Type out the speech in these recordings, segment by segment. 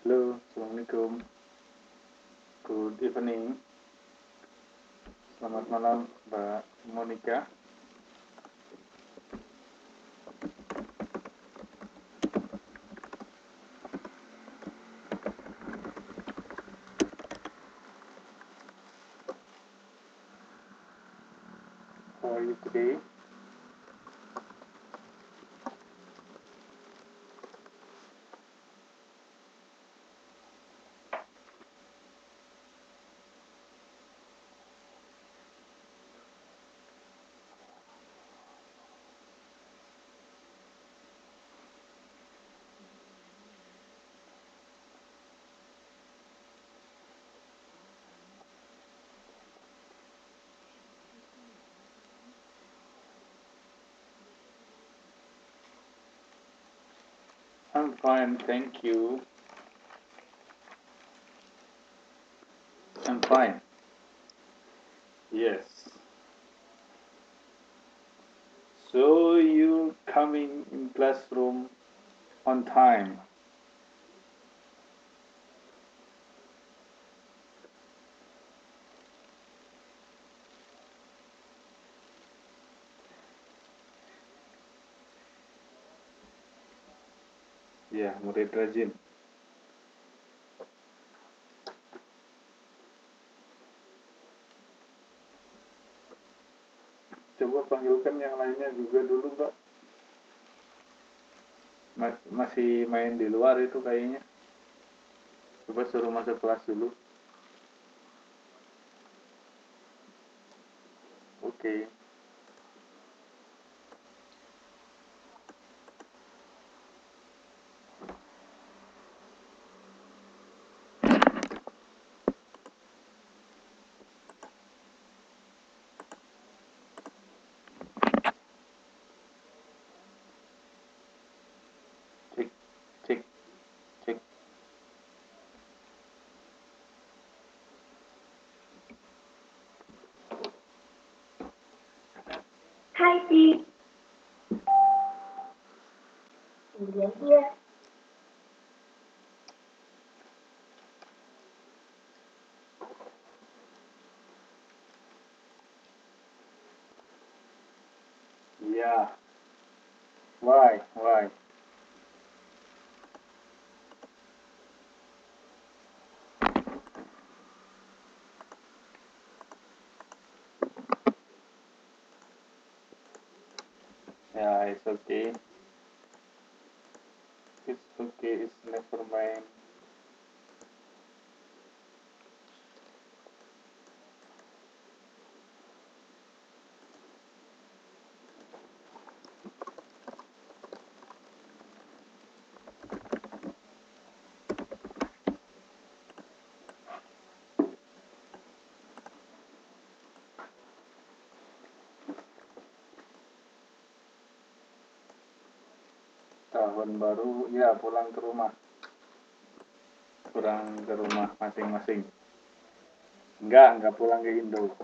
Halo, Assalamualaikum. Good evening. Selamat malam, Mbak Monica. How are you today? I'm fine, thank you. I'm fine. Yes. So you coming in classroom on time? Ya, murid rajin. Coba panggilkan yang lainnya juga dulu, Mbak. Masih main di luar itu kayaknya. Coba suruh masuk kelas dulu. Oke. Cek, cek, cek. Hai, Pi. Iya, iya. Yeah. Why? Why? Yeah, it's okay. It's okay. It's never mind. Tahun baru, ya pulang ke rumah. Pulang ke rumah masing-masing. Enggak pulang ke Indo.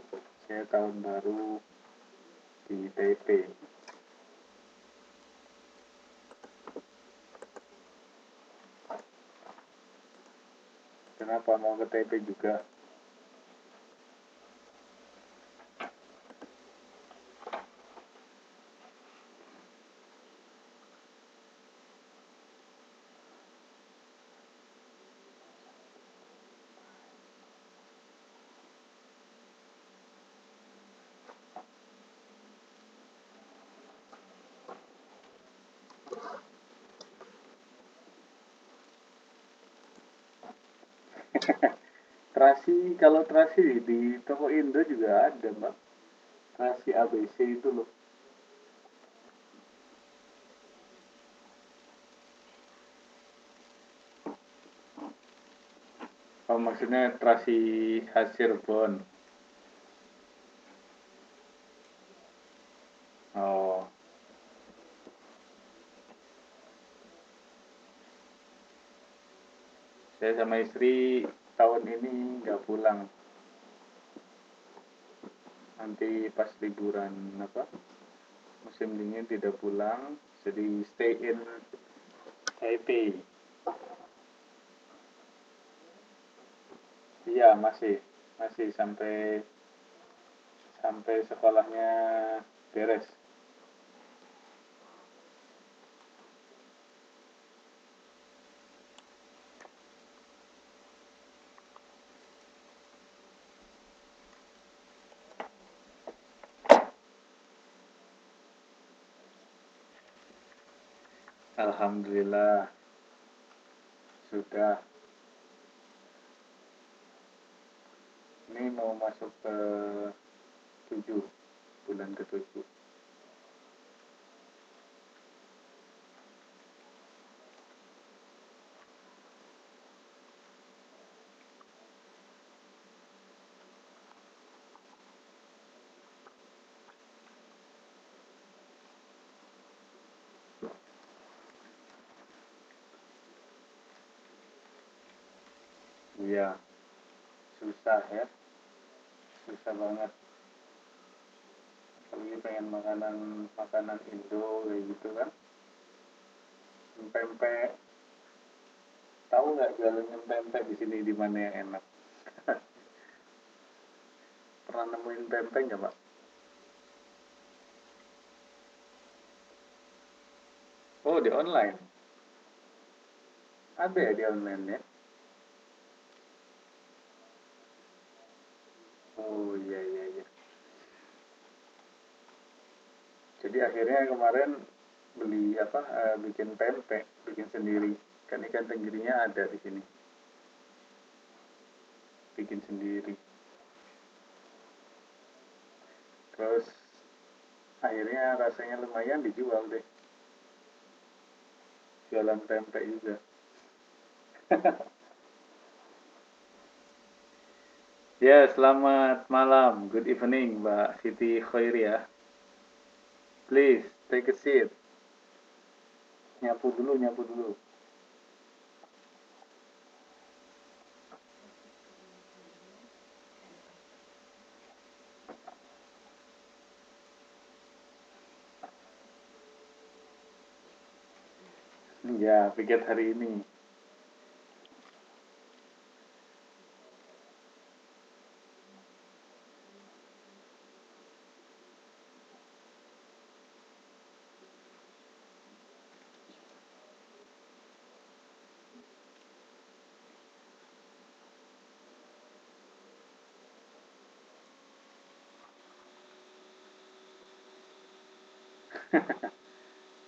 Saya tahun baru di Taipei. Kenapa mau ke Taipei juga? Kalau terasi di toko Indo juga ada, Mbak. Terasi ABC itu loh. Oh, maksudnya terasi khas Cirebon. Oh, saya sama istri tahun ini nggak pulang. Nanti pas liburan apa musim dingin tidak pulang, jadi stay in Taipei. Iya, masih sampai sekolahnya beres. Alhamdulillah sudah. Ini mau masuk ke 7, bulan ke-7. Iya, susah ya, susah banget. Apalagi pengen makanan Indo kayak gitu kan. Pempek, tahu nggak jalannya pempek di sini di mana yang enak? Pernah nemuin pempek nggak, Pak? Oh, di online. Ada ya di online ya? Oh, iya iya iya. Jadi akhirnya kemarin beli apa? Bikin pempek, bikin sendiri. Kan ikan tenggirinya ada di sini, bikin sendiri. Terus akhirnya rasanya lumayan, dijual deh. Jualan pempek juga. Ya, selamat malam. Good evening, Mbak Siti Khairia. Please, take a seat. Nyapu dulu, nyapu dulu. Ya, piket hari ini.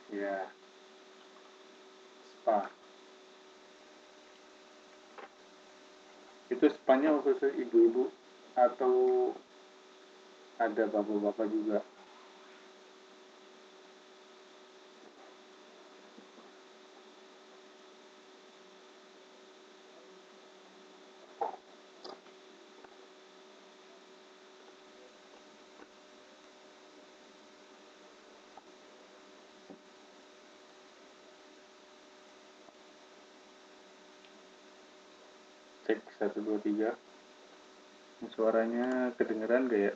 Ya, spa. Itu spanya khusus ibu-ibu atau ada bapak-bapak juga? Cek 1 2 3. Suaranya kedengeran gak ya?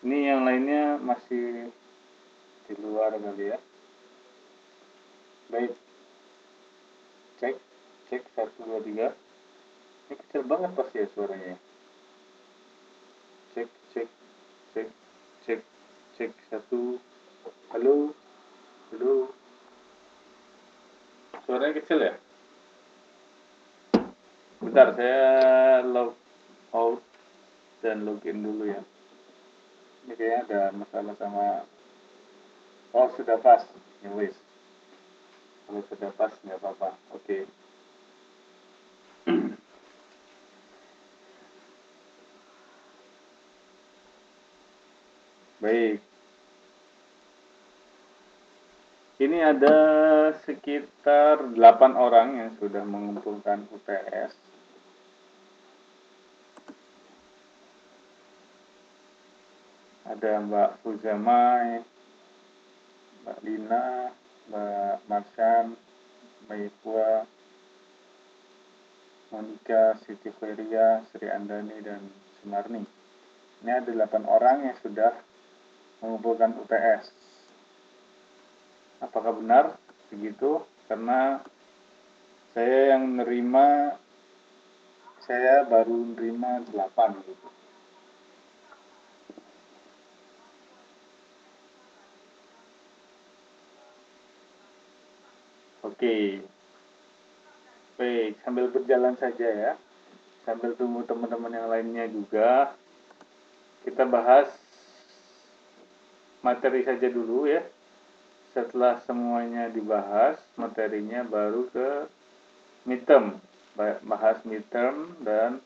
Ini yang lainnya masih di luar kali ya. Baik, cek, cek 1 2 3. Ini kecil banget pasti ya suaranya. Cek, cek, cek, cek, cek 1. Halo, halo. Suaranya kecil ya? Bentar, saya log out dan login dulu ya. Ini kayaknya ada masalah sama. Oh, sudah pas. Ya wis. Kalau sudah pas nggak apa-apa. Oke. Baik. Ini ada sekitar 8 orang yang sudah mengumpulkan UTS. Ada Mbak Fuzamai, Mbak Lina, Mbak Marsan, Mbak Ipua, Monica, Siti Feria, Sri Andani, dan Sumarni. Ini ada 8 orang yang sudah mengumpulkan UTS. Apakah benar begitu? Karena saya yang menerima, saya baru menerima 8 gitu. Oke. Baik, sambil berjalan saja ya. Sambil tunggu teman-teman yang lainnya juga. Kita bahas materi saja dulu ya. Setelah semuanya dibahas, materinya baru ke midterm. Bahas midterm dan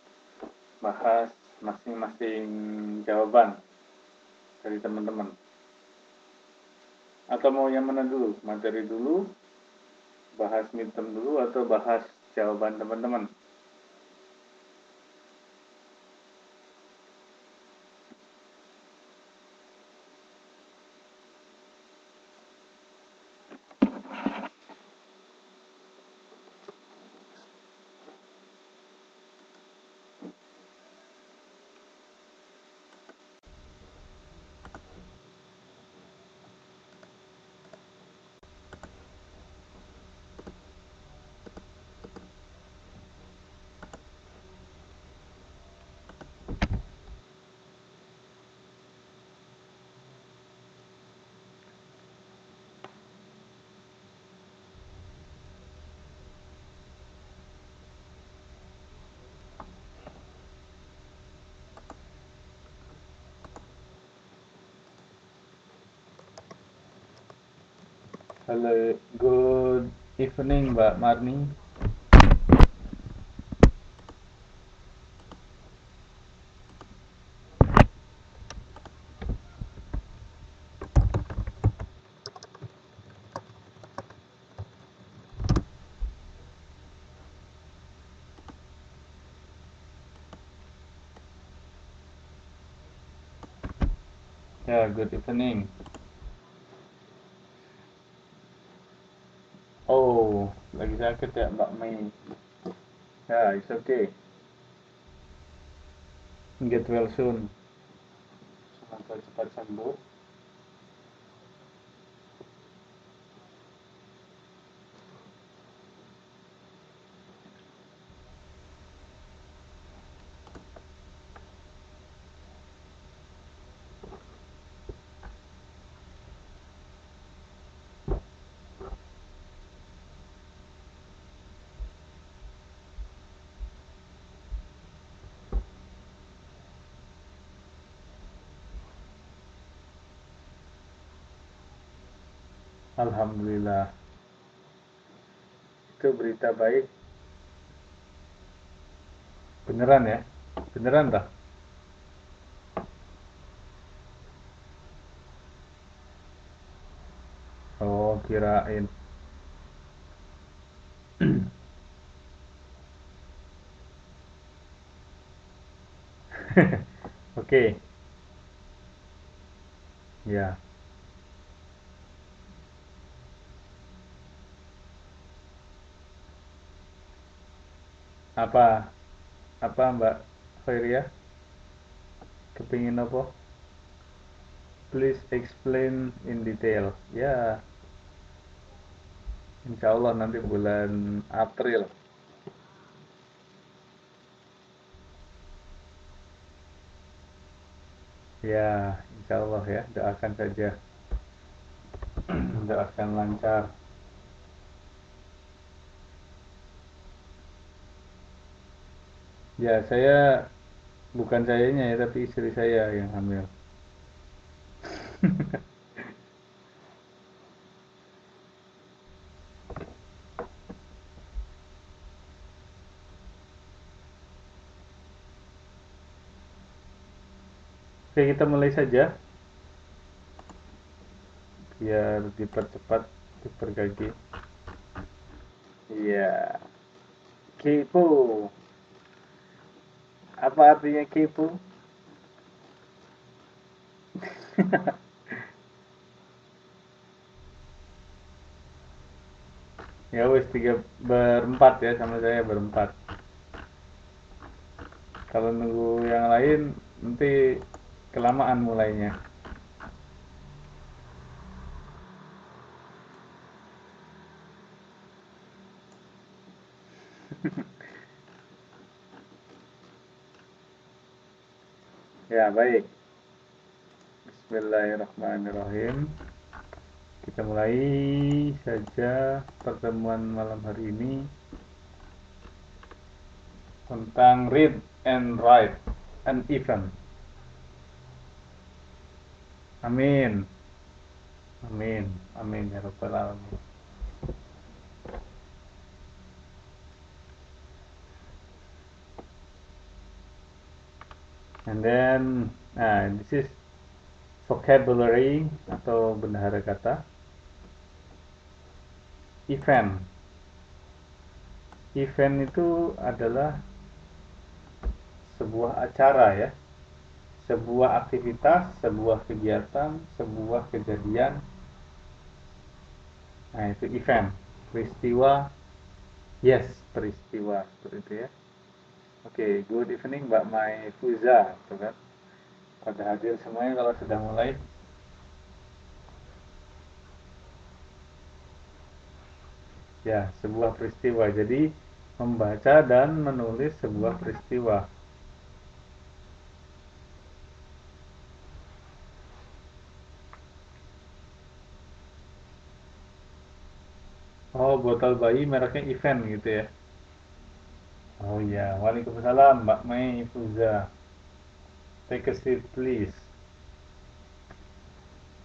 bahas masing-masing jawaban dari teman-teman. Atau mau yang mana dulu? Materi dulu, bahas midterm dulu, atau bahas jawaban teman-teman? Halo, good evening Mbak Marni. Ya, good evening. Oh, lagi sakit ya Mbak Mei. Ya, it's okay. Get well soon. Semoga cepat sembuh. Alhamdulillah. Itu berita baik. Beneran ya? Beneran dah? Oh, kirain. Oke, ya. Apa? Apa Mbak Khairia? Kepingin apa? Please explain in detail. Ya, insya Allah nanti bulan April. Ya, insya Allah ya. Doakan saja. Doakan lancar. Ya, saya bukan sayanya ya, tapi istri saya yang hamil. Oke, kita mulai saja biar dipercepat, dipergaji. Iya, kepo. Apa artinya kepo? Ya wis berempat ya, sama saya berempat. Kalau nunggu yang lain nanti kelamaan mulainya. Ya baik. Bismillahirrahmanirrahim. Kita mulai saja pertemuan malam hari ini tentang read and write an event. Amin. Amin. Amin ya rabbal alamin. And then, this is vocabulary atau bendahara kata. Event. Event itu adalah sebuah acara ya, sebuah aktivitas, sebuah kegiatan, sebuah kejadian. Nah itu event. Peristiwa, yes peristiwa seperti itu ya. Oke, good evening Mbak Mai Fuza, gitu kan? Pada hadir semuanya kalau sudah mulai. Ya, sebuah peristiwa. Jadi membaca dan menulis sebuah peristiwa. Oh, botol bayi mereknya event gitu ya. Oh ya, waalaikumsalam Mbak Mai Fuza. Take a seat please.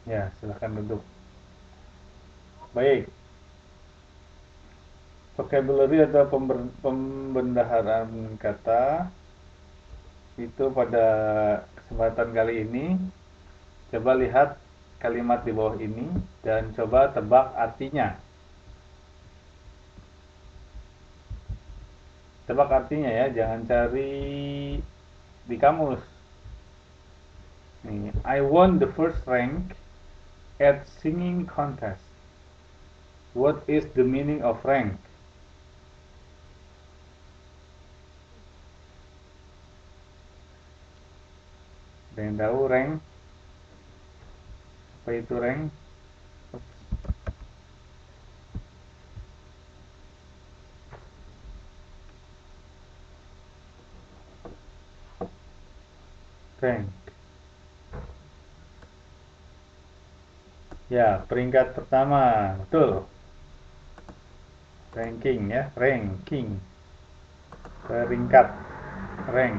Ya, silahkan duduk. Baik. Vocabulary atau pembendaharaan kata itu pada kesempatan kali ini coba lihat kalimat di bawah ini dan coba tebak artinya. Tebak artinya ya, jangan cari di kamus. Nih, I won the first rank at singing contest. What is the meaning of rank? Ada yang tahu rank? Apa itu rank? Rank. Ya, peringkat pertama. Betul. Ranking ya, ranking. Peringkat. Rank.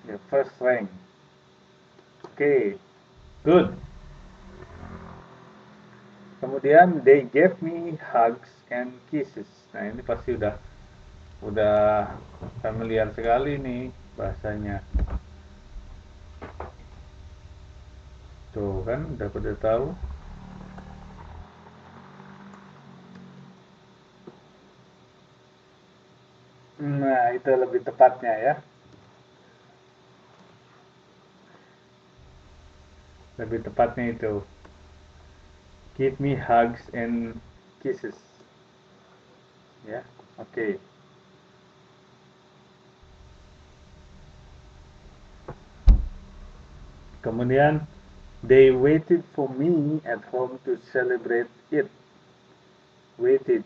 Ya, first rank. Oke. Good. Kemudian they gave me hugs and kisses. Nah, ini pasti udah familiar sekali nih bahasanya. Tuh kan udah pada tahu. Nah, itu lebih tepatnya ya. Lebih tepatnya itu. Give me hugs and kisses. Ya, oke. Kemudian they waited for me at home to celebrate it. Waited.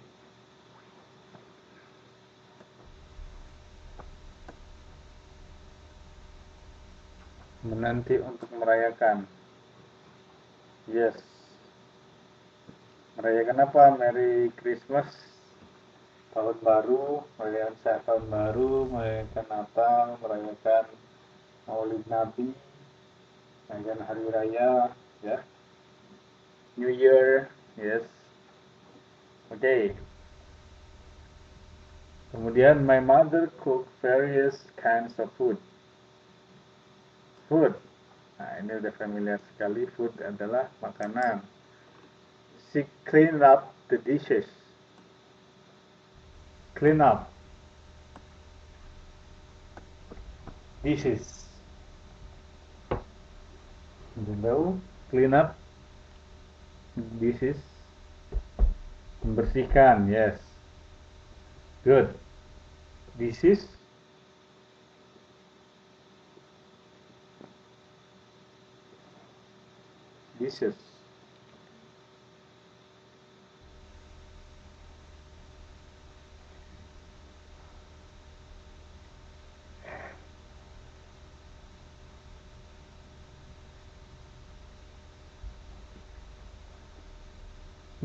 Menanti untuk merayakan. Yes. Merayakan apa? Merry Christmas. Tahun baru, merayakan tahun baru, merayakan Natal, merayakan Maulid Nabi, merayakan Hari Raya, ya. New Year, yes. Okay. Kemudian my mother cooked various kinds of food. Food. Nah, ini udah familiar sekali. Food adalah makanan. She cleaned up the dishes. Clean up. Dishes. You know, clean up dishes. Membersihkan, yes. Good. This is dishes.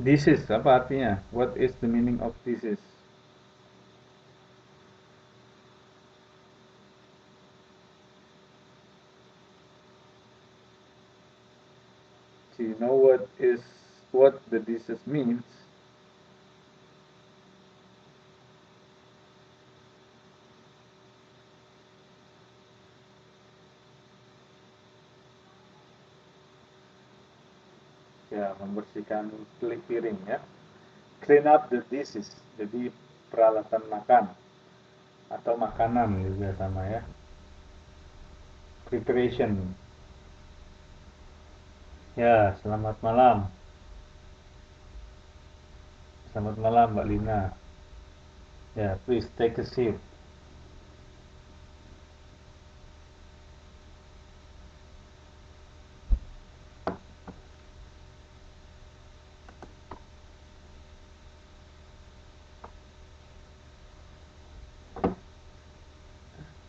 Dishes apa artinya? What is the meaning of dishes? Do you know what the dishes means? Ya, membersihkan piring ya. Clean up the dishes. Jadi peralatan makan atau makanan juga sama ya. Preparation. Ya, selamat malam. Selamat malam Mbak Lina. Ya, please take a seat.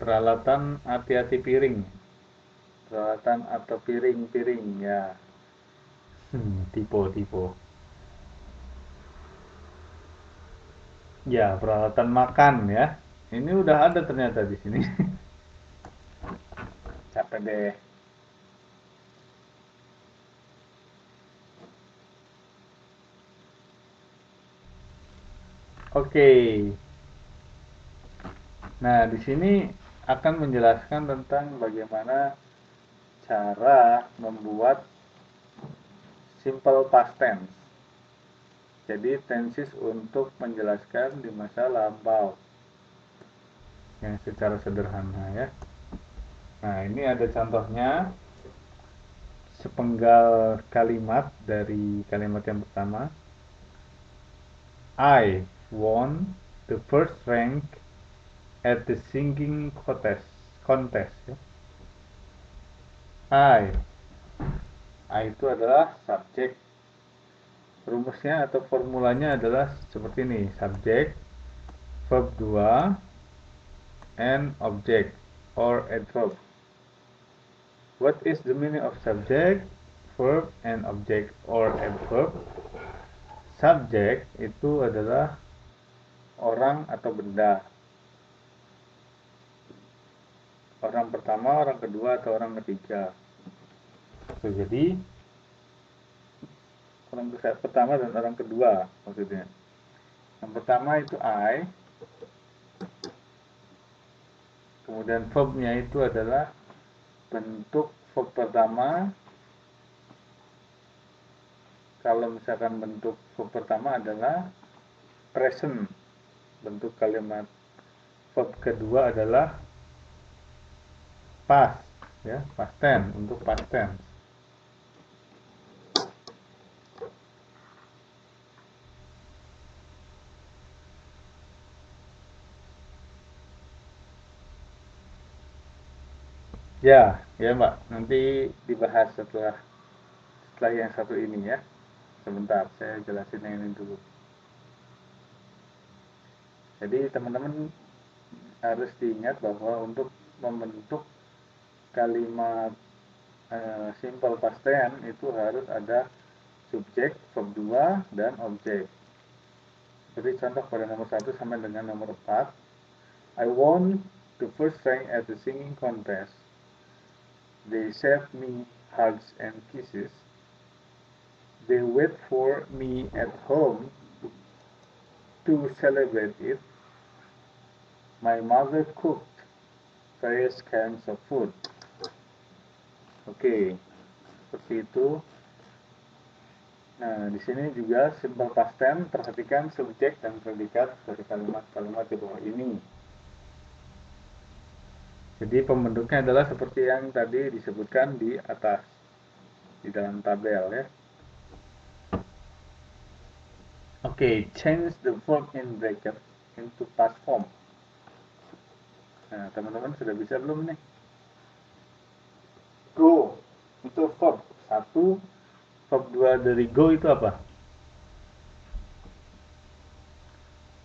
Peralatan hati-hati piring. Peralatan atau piring-piring ya. Tipe. Ya, peralatan makan ya. Ini udah ada ternyata di sini. Capek deh. Oke. Nah, di sini akan menjelaskan tentang bagaimana cara membuat simple past tense. Jadi tenses untuk menjelaskan di masa lampau yang secara sederhana ya. Nah, ini ada contohnya sepenggal kalimat dari kalimat yang pertama. I won the first rank at the singing contest ya. I itu adalah subjek. Rumusnya atau formulanya adalah seperti ini. Subjek, verb 2, and object or adverb. What is the meaning of subject, verb, and object or adverb? Subjek itu adalah orang atau benda. Orang pertama, orang kedua, atau orang ketiga. Jadi orang pertama dan orang kedua maksudnya. Yang pertama itu I. Kemudian verbnya itu adalah bentuk verb pertama. Kalau misalkan bentuk verb pertama adalah present. Bentuk kalimat verb kedua adalah past ya, past tense, untuk past tense. Ya Mbak, nanti dibahas setelah yang satu ini ya. Sebentar, saya jelasin yang ini dulu. Jadi teman-teman harus diingat bahwa untuk membentuk kalimat simple past tense itu harus ada subjek, verb 2, dan objek. Jadi contoh pada nomor 1 sampai dengan nomor 4. I won the first rank at the singing contest. They sent me hugs and kisses. They wait for me at home to celebrate it. My mother cooked various kinds of food. Oke, seperti itu. Nah, di sini juga simple past tense, perhatikan subjek dan predikat dari kalimat-kalimat di bawah ini. Jadi pembentuknya adalah seperti yang tadi disebutkan di atas, di dalam tabel ya. Oke, change the verb in bracket into past form. Nah, teman-teman sudah bisa belum nih? Go itu verb 1, verb 2 dari go itu apa?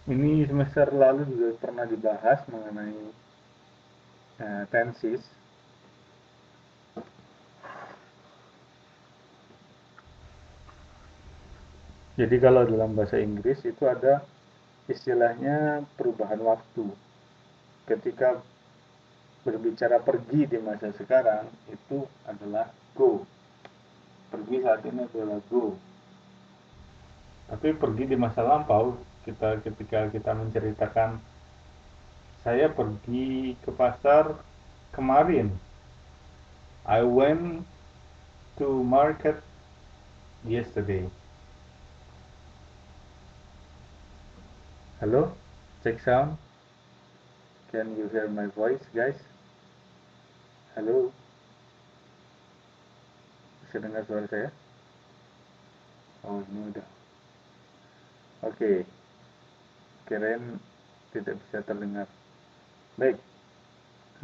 Ini semester lalu juga pernah dibahas mengenai tenses. Jadi kalau dalam bahasa Inggris itu ada istilahnya perubahan waktu. Ketika berbicara pergi di masa sekarang itu adalah go. Pergi saat ini adalah go. Tapi pergi di masa lampau, ketika kita menceritakan saya pergi ke pasar kemarin. I went to market yesterday. Halo, check sound. Can you hear my voice, guys? Halo, bisa dengar suara saya? Oh, ini udah. Oke, kirain tidak bisa terdengar. Baik,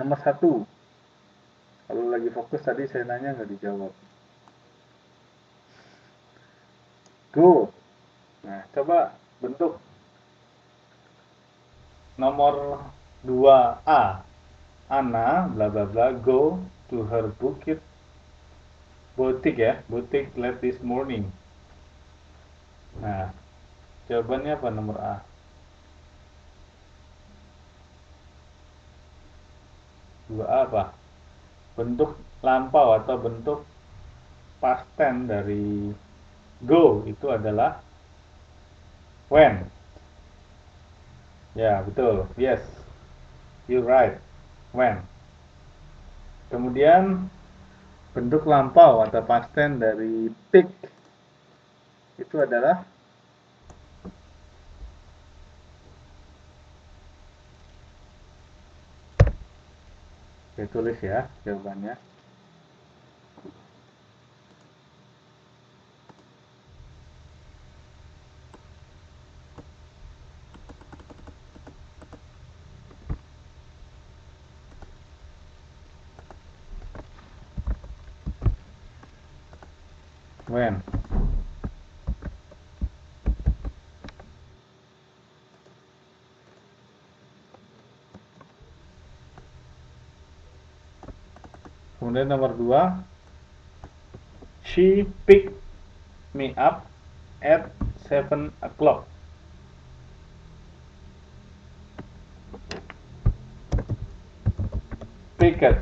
nomor 1. Kalau lagi fokus tadi saya nanya nggak dijawab. Go. Nah, coba bentuk nomor 2A. Anna bla bla bla go to her boutique late this morning. Nah, jawabannya apa nomor A? Dua A apa? Bentuk lampau atau bentuk past tense dari go itu adalah when. Ya, betul. Yes. You're right. When. Kemudian bentuk lampau atau past tense dari pick itu adalah saya tulis ya jawabannya. When. Kemudian nomor 2, she picked me up at 7 o'clock. Picked,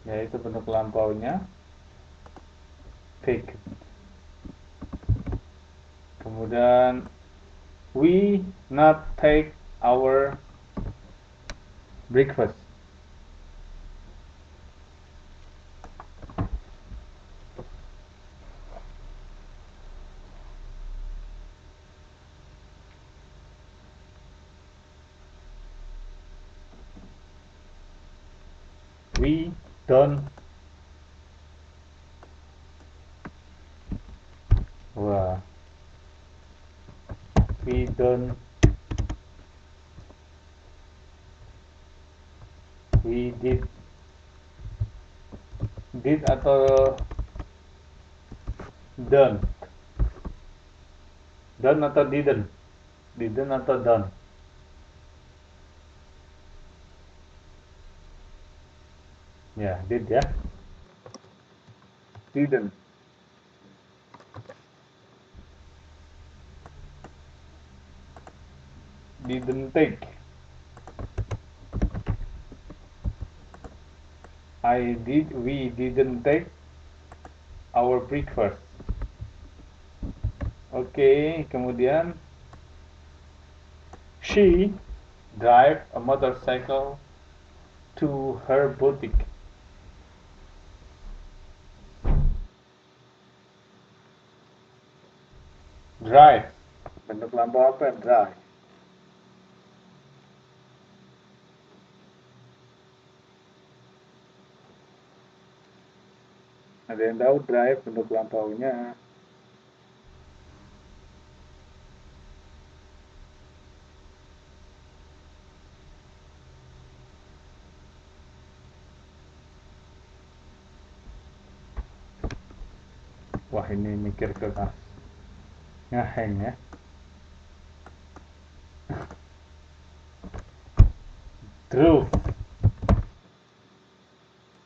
yaitu bentuk lampaunya picked. Kemudian we not take our breakfast. We don't. Wah. We don't. We did. Did atau done. Done atau didn't. Didn't atau done. Ya, did ya. Didn't. Didn't take. We didn't take our breakfast. Oke, kemudian she drive a motorcycle to her boutique. Drive. Bentuk lampau apa? Drive. Ada yang tahu drive bentuk lampaunya? Wah, ini mikir keras. Ngeheng ya. Drove.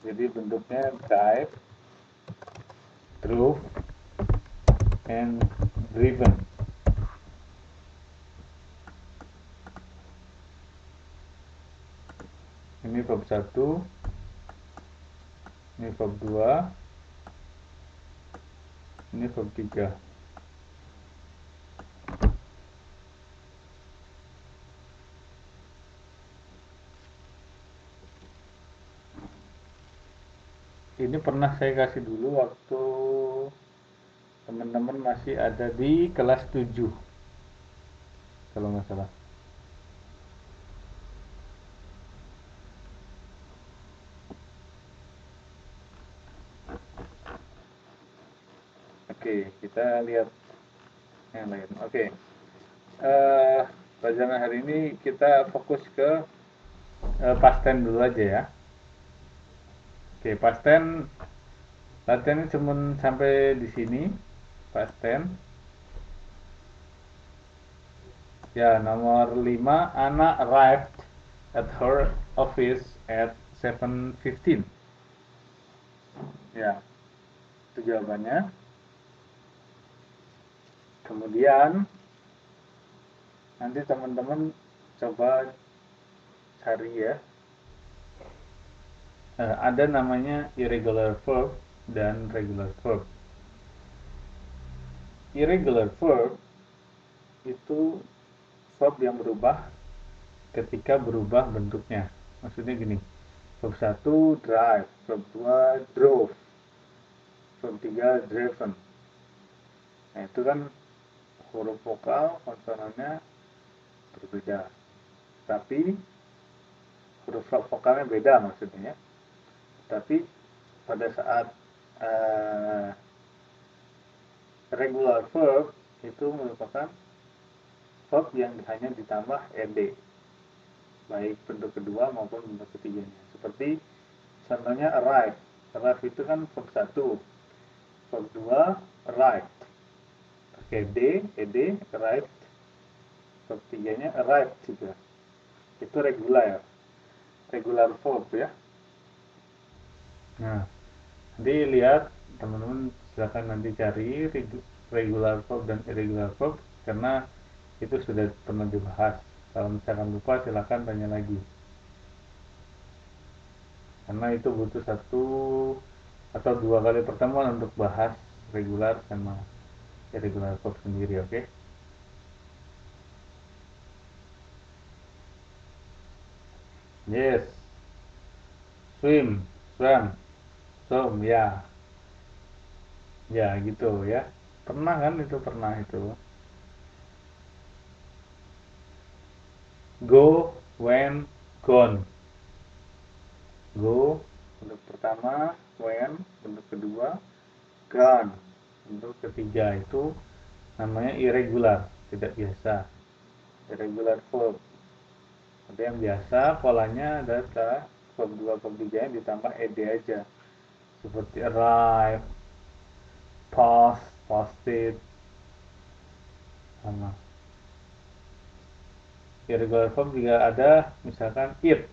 Jadi bentuknya drive, drove, and driven. Ini verb 1, ini verb 2, ini verb 3. Ini pernah saya kasih dulu waktu teman-teman masih ada di kelas 7 kalau nggak salah. Oke, kita lihat yang lain. Oke, pelajaran hari ini kita fokus ke past tense dulu aja ya. Oke, past tense latihannya cuma sampai di sini. Past tense. Ya, nomor 5, Anna arrived at her office at 7:15. Ya, itu jawabannya. Kemudian nanti teman-teman coba cari ya, ada namanya irregular verb dan regular verb. Irregular verb itu verb yang berubah ketika berubah bentuknya. Maksudnya gini, verb 1 drive, verb 2 drove, verb 3 driven. Nah, itu kan huruf vokal konsonannya berbeda, tapi huruf vokalnya beda maksudnya. Tapi pada saat regular verb itu merupakan verb yang hanya ditambah ed, baik bentuk kedua maupun bentuk ketiganya. Seperti contohnya arrive. Arrive itu kan verb 1, verb 2 arrived, pakai ed, arrived. Verb 3-nya arrived juga. Itu regular verb ya. Nah, nanti lihat teman-teman silakan nanti cari regular verb dan irregular verb karena itu sudah pernah dibahas. Kalau misalkan lupa silakan tanya lagi. Karena itu butuh 1 atau 2 kali pertemuan untuk bahas regular sama irregular verb sendiri, oke? Yes. Swim, swim, ya. Ya, gitu ya. Pernah kan itu, pernah itu. Go, when, gone. Go, bentuk pertama, when, bentuk kedua, gone, bentuk ketiga. Itu namanya irregular, tidak biasa. Irregular verb. Ada yang biasa, polanya adalah verb 2, verb 3 yang ditambah ed aja. Seperti arrive, posted, sama. Irregular verb juga ada, misalkan eat,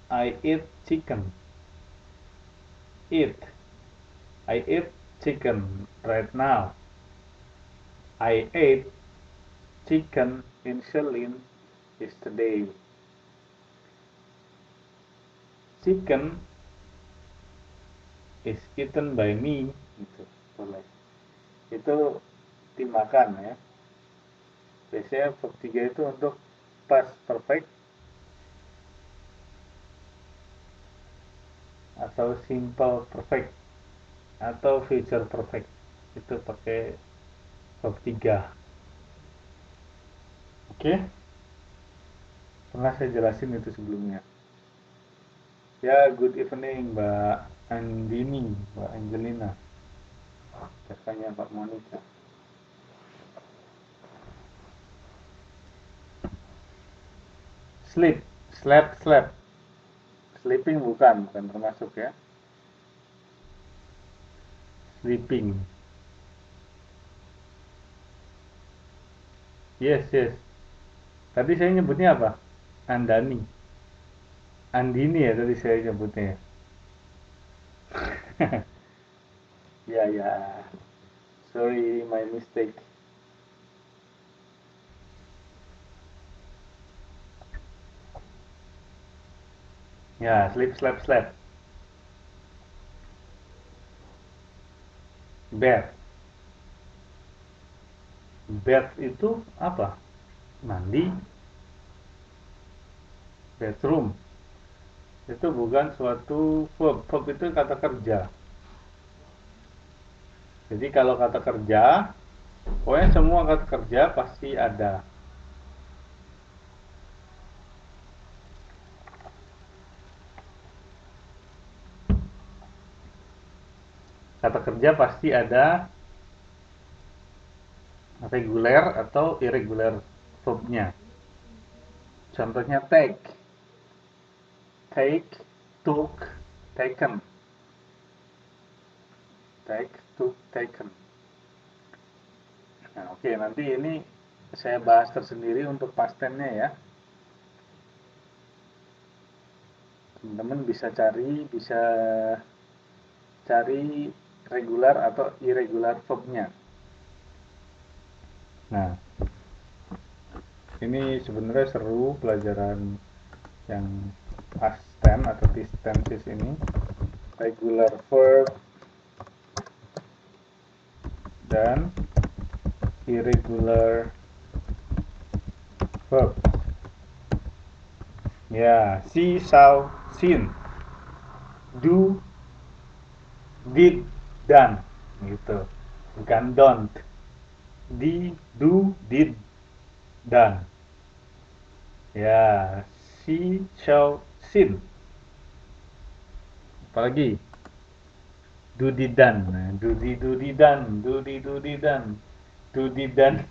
I eat chicken, eat, I eat chicken right now, I ate chicken in Sherlyn yesterday. Chicken is eaten by me, gitu, boleh. Itu dimakan ya. Biasanya verb 3 itu untuk past perfect atau simple perfect atau future perfect. Itu pakai verb 3. Oke? Pernah saya jelasin itu sebelumnya. Ya, good evening Mbak Andini, Mbak Angelina. Biasanya Mbak Monica. Sleep, slept. Sleeping bukan termasuk ya. sleeping. Yes, yes. Tadi saya nyebutnya apa? Andani. Andini ya tadi saya nyebutnya. Ya, ya. Sorry, my mistake. Ya, sleep, slept, slept. Bed. Bed itu apa? Mandi. Bedroom. Itu bukan suatu verb. Verb itu kata kerja. Jadi kalau kata kerja, pokoknya semua kata kerja pasti ada. Kata kerja pasti ada reguler atau irregular verbnya. Contohnya take, took, taken, take, took, taken. Nah, oke, nanti ini saya bahas tersendiri untuk past tense-nya ya. Teman-teman bisa cari regular atau irregular verbnya. Nah, ini sebenarnya seru pelajaran yang past tense atau past tenses ini. Regular verb dan irregular verb. Ya, see, saw, seen, do, did, done, gitu. Bukan don't. Do, did, done. Ya, see, saw, seen. Apalagi? Do, did, done. Nah, do, did, done. Do, did, done. Do, did, done.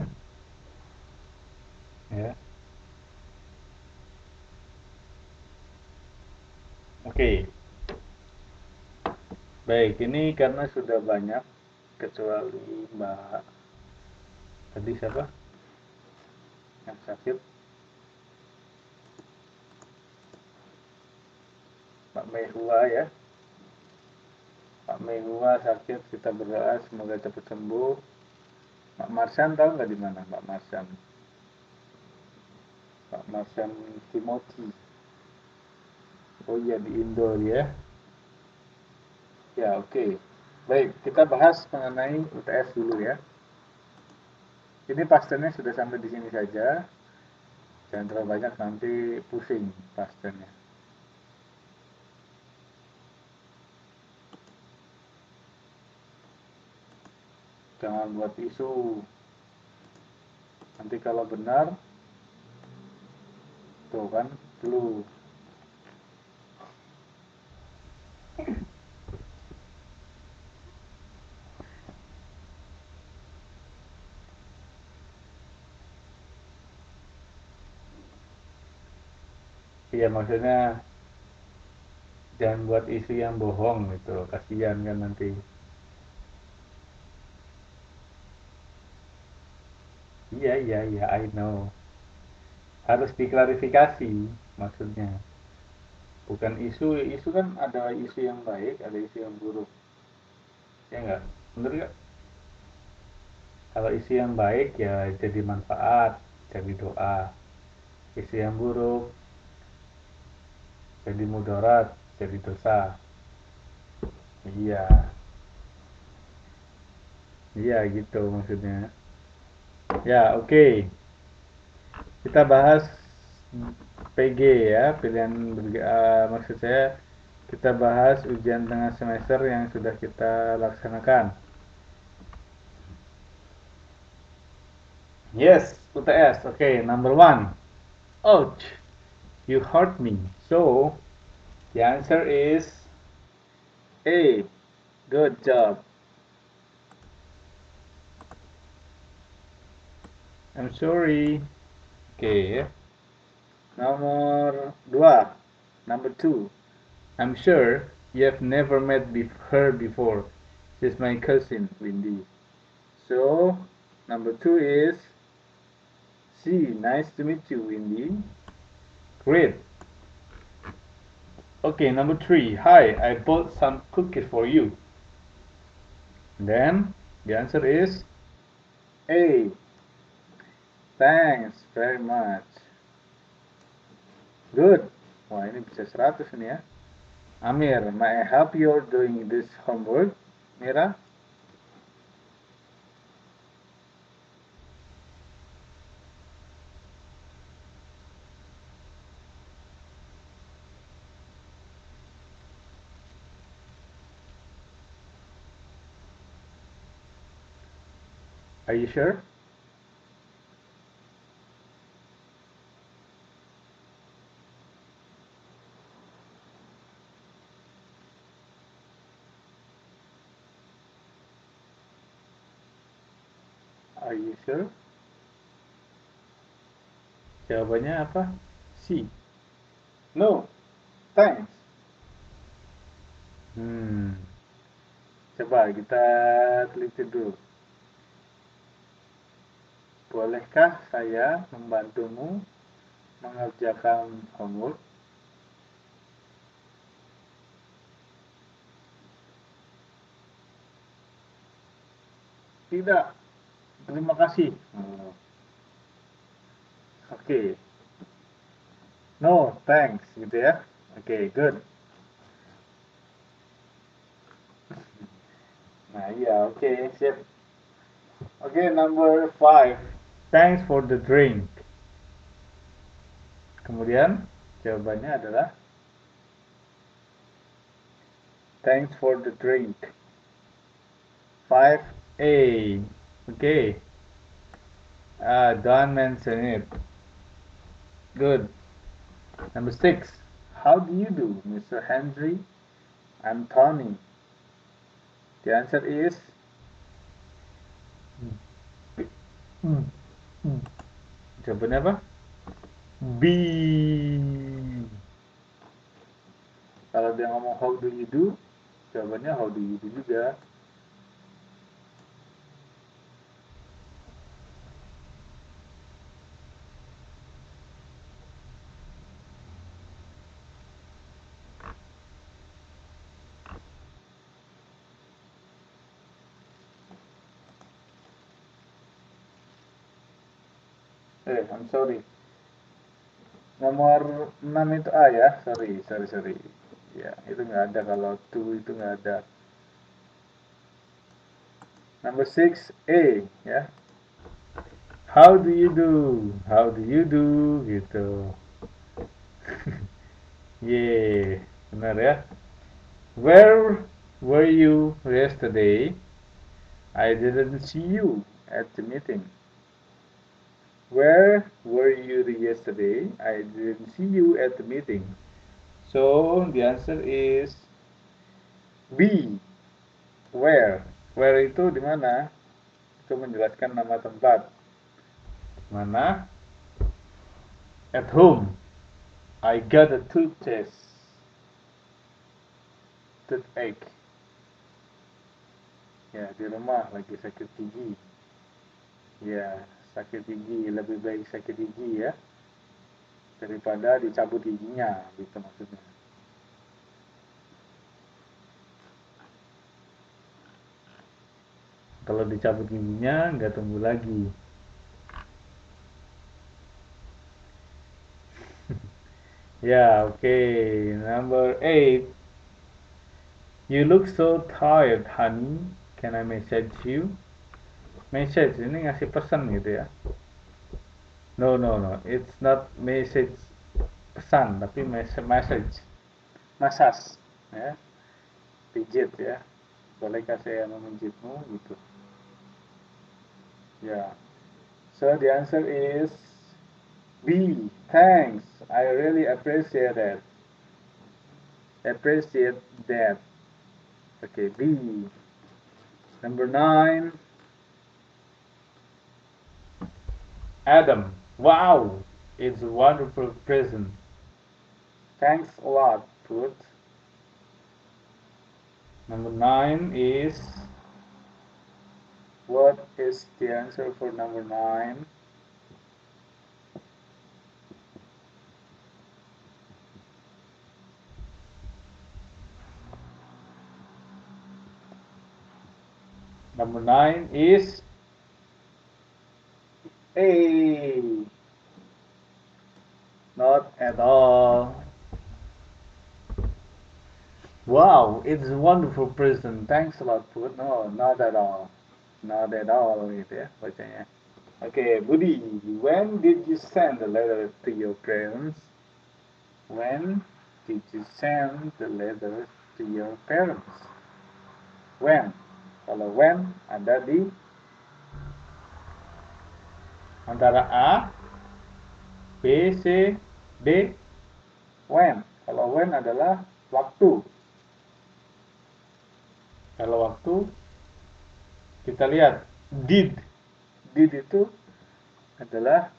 Ya. Oke. Baik, ini karena sudah banyak, kecuali Mbak tadi siapa yang sakit, Pak Mehua ya. Pak Mehua sakit, kita berdoa semoga cepat sembuh. Pak Marsan tahu nggak di mana Pak Marsan? Pak Marsan Timothy. Oh iya di Indo ya. Ya oke. Baik, kita bahas mengenai UTS dulu ya. Ini pastennya sudah sampai di sini saja. Jangan terlalu banyak nanti pusing pastennya. Jangan buat isu. Nanti kalau benar, tuh kan, flu. Iya maksudnya jangan buat isu yang bohong gitu, kasihan kan nanti. Iya iya iya, I know. Harus diklarifikasi maksudnya. Bukan isu kan ada isu yang baik, ada isu yang buruk. Ya enggak? Bener nggak? Kalau isu yang baik ya jadi manfaat, jadi doa. Isu yang buruk jadi mudarat, jadi dosa. Iya, iya gitu maksudnya. Ya oke. Okay. Kita bahas PG ya, pilihan maksud saya kita bahas ujian tengah semester yang sudah kita laksanakan. Yes, UTS. Okay, number one. Ouch, you hurt me. So, the answer is A. Good job. I'm sorry. Okay. Nomor dua. Number two. I'm sure you have never met her before. She's my cousin, Windy. So, number 2 is C. Nice to meet you, Windy. Great. Okay, number 3. Hi, I bought some cookies for you. Then, the answer is A. Thanks very much. Good. Wah, ini bisa 100 ini ya. Amir, may I help you doing this homework? Mira? Are you sure? Are you sure? Jawabannya apa? C. No, thanks. Coba kita teliti dulu. Bolehkah saya membantumu mengerjakan homework? Tidak. Terima kasih. Oke. No, thanks gitu ya. Oke, good. Nah, iya, oke, sip. Oke, number 5. Thanks for the drink. Kemudian jawabannya adalah thanks for the drink. 5A. Okay. Don't mention it. Good. Number 6. How do you do, Mr. Henry? I'm Tony. The answer is jawabannya apa? B. Kalau dia ngomong how do you do, jawabannya how do you do juga. I'm sorry. Nomor 6 itu A ya? Sorry. Ya, itu nggak ada, kalau 2 itu nggak ada. Number 6A ya. How do you do? How do you do? Gitu. Yeah, benar ya. Where were you yesterday? I didn't see you at the meeting. Where were you yesterday? I didn't see you at the meeting. So the answer is B. Where? Where itu di mana? Itu menjelaskan nama tempat. Mana? At home. I got a toothache. Ya, di rumah lagi sakit gigi. Ya, sakit gigi, lebih baik sakit gigi ya daripada dicabut giginya, gitu maksudnya. Kalau dicabut giginya nggak tumbuh lagi. Yeah, okay. Number 8. You look so tired, honey. Can I message you? Message ini ngasih pesan gitu ya. No. It's not message pesan, tapi message. Massage, ya. Pijit ya. Bolehkah saya memijitmu gitu. Yeah. So the answer is B. Thanks. I really appreciate that. Okay, B. Number 9. Adam. Wow, it's a wonderful present. Thanks a lot, Put. Number 9 is What is the answer for number 9? Number 9 is A. Not at all. Wow, it's a wonderful present. Thanks a lot, Put. No, not at all. Not at all gitu ya bacanya. Okay, Budi, when did you send the letter to your parents? When did you send the letter to your parents? When? Kalau when ada di antara A, B, C, D. When? Kalau when adalah waktu. Kalau waktu kita lihat did. Did itu adalah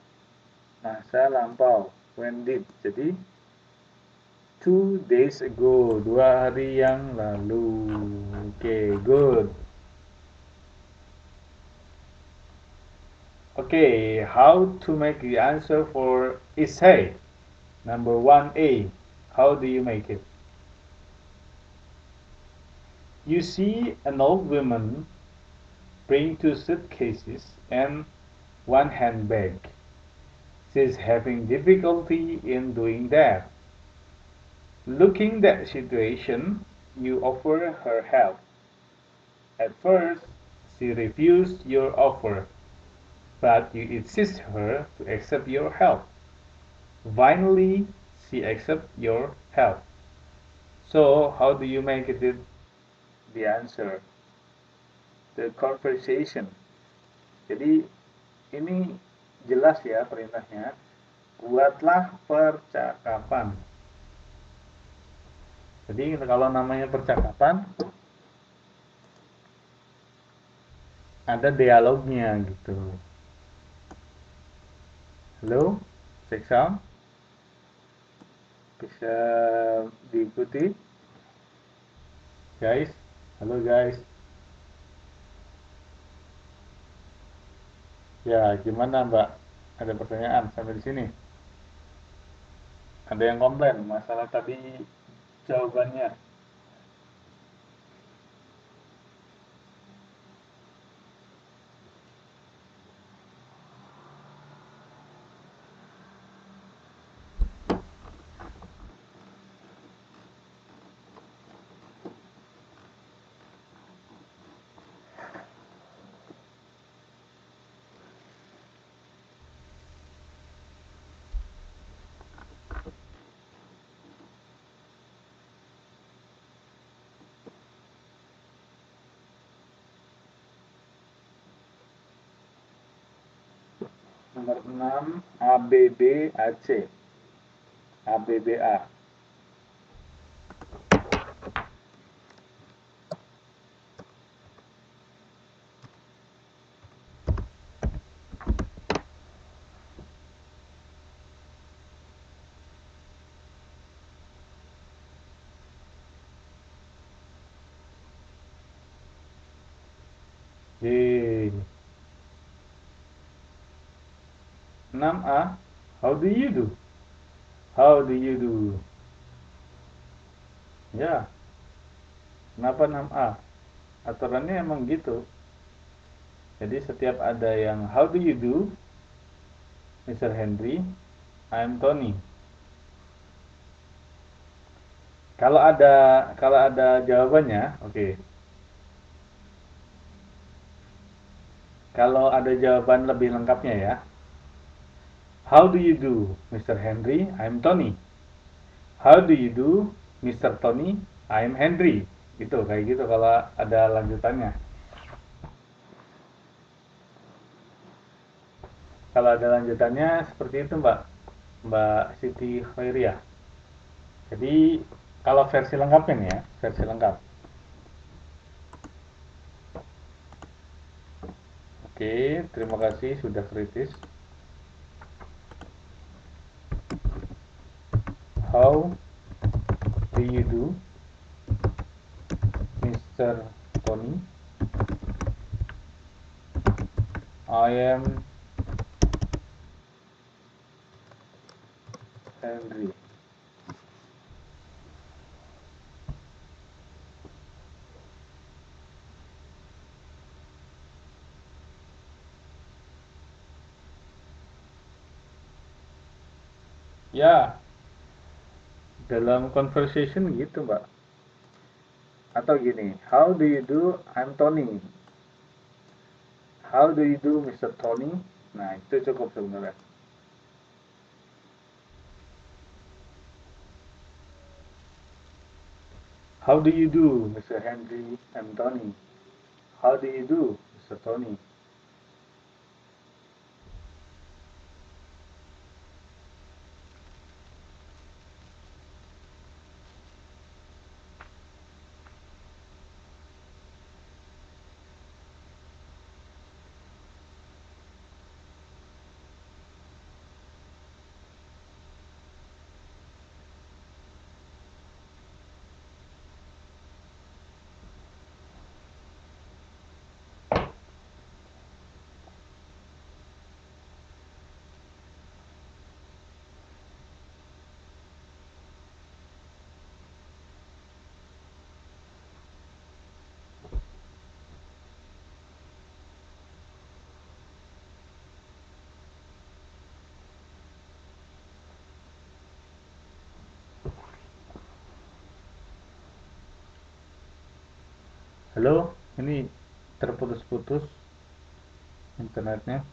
masa lampau. When did. Jadi 2 days ago, 2 hari yang lalu. Okay, good. Okay, how to make the answer for essay? Number 1A. How do you make it? You see an old woman bring 2 suitcases and 1 handbag. She's having difficulty in doing that. Looking that situation, you offer her help. At first, she refused your offer, but you insist her to accept your help. Finally, she accepts your help. So, how do you make it the answer? The conversation. Jadi, ini jelas ya perintahnya. Buatlah percakapan. Jadi, kalau namanya percakapan, ada dialognya gitu. Halo, cek sound. Bisa diikuti, guys. Halo guys. Ya, gimana Mbak? Ada pertanyaan sampai di sini? Ada yang komplain masalah tadi jawabannya. Nomor 6, ABBAC. ABBA. Yeay. 6A, how do you do? How do you do? Ya, kenapa 6A? Aturannya emang gitu. Jadi setiap ada yang how do you do, Mr. Henry, I'm Tony. Kalau ada jawabannya, oke. Kalau ada jawaban lebih lengkapnya ya. How do you do, Mr. Henry? I'm Tony. How do you do, Mr. Tony? I'm Henry. Gitu, kayak gitu kalau ada lanjutannya. Kalau ada lanjutannya seperti itu, Mbak Siti Khairia. Jadi kalau versi lengkapnya nih ya, versi lengkap. Oke, terima kasih sudah kritis. How do you do, Mr. Tony? I am Henry. Ya, dalam conversation gitu, Mbak. Atau gini, how do you do? I'm Tony. How do you do, Mr. Tony? Nah, itu cukup sebenarnya. How do you do, Mr. Henry? I'm Tony. How do you do, Mr. Tony? Halo, ini terputus-putus internetnya.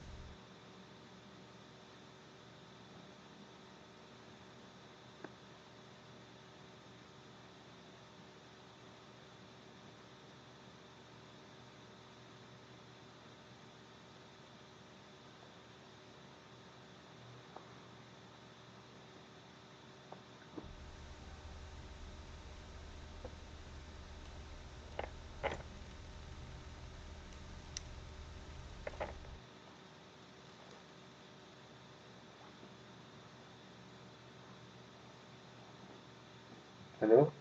Halo,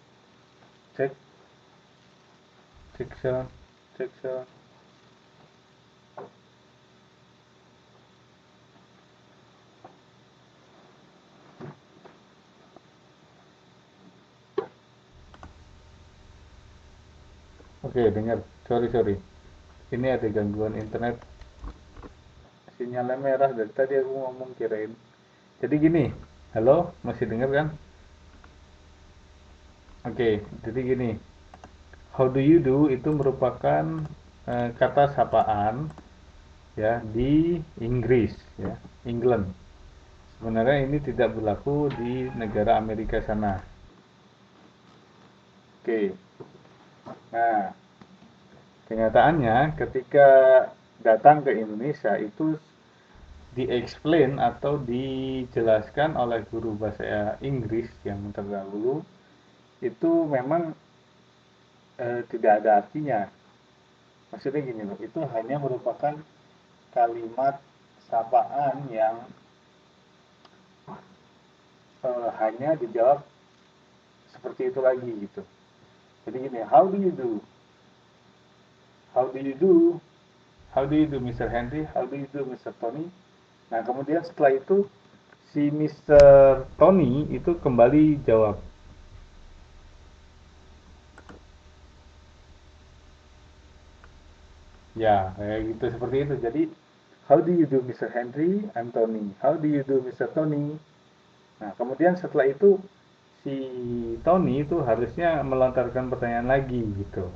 cek, cek sound, cek sound. Oke, dengar. Sorry. Ini ada gangguan internet. Sinyalnya merah dari tadi aku ngomong kirain. Jadi gini, halo, masih dengar kan? Oke, jadi gini. How do you do itu merupakan kata sapaan ya di Inggris ya, England. Sebenarnya ini tidak berlaku di negara Amerika sana. Oke. Nah, kenyataannya ketika datang ke Indonesia itu di-explain atau dijelaskan oleh guru bahasa Inggris yang terdahulu itu memang tidak ada artinya. Maksudnya gini loh, itu hanya merupakan kalimat sapaan yang hanya dijawab seperti itu lagi gitu. Jadi gini, how do you do? How do you do? How do you do, Mr. Henry? How do you do, Mr. Tony? Nah, kemudian setelah itu si Mr. Tony itu kembali jawab. Ya, kayak gitu seperti itu. Jadi, how do you do, Mr. Henry? I'm Tony. How do you do, Mr. Tony? Nah, kemudian setelah itu si Tony itu harusnya melontarkan pertanyaan lagi gitu.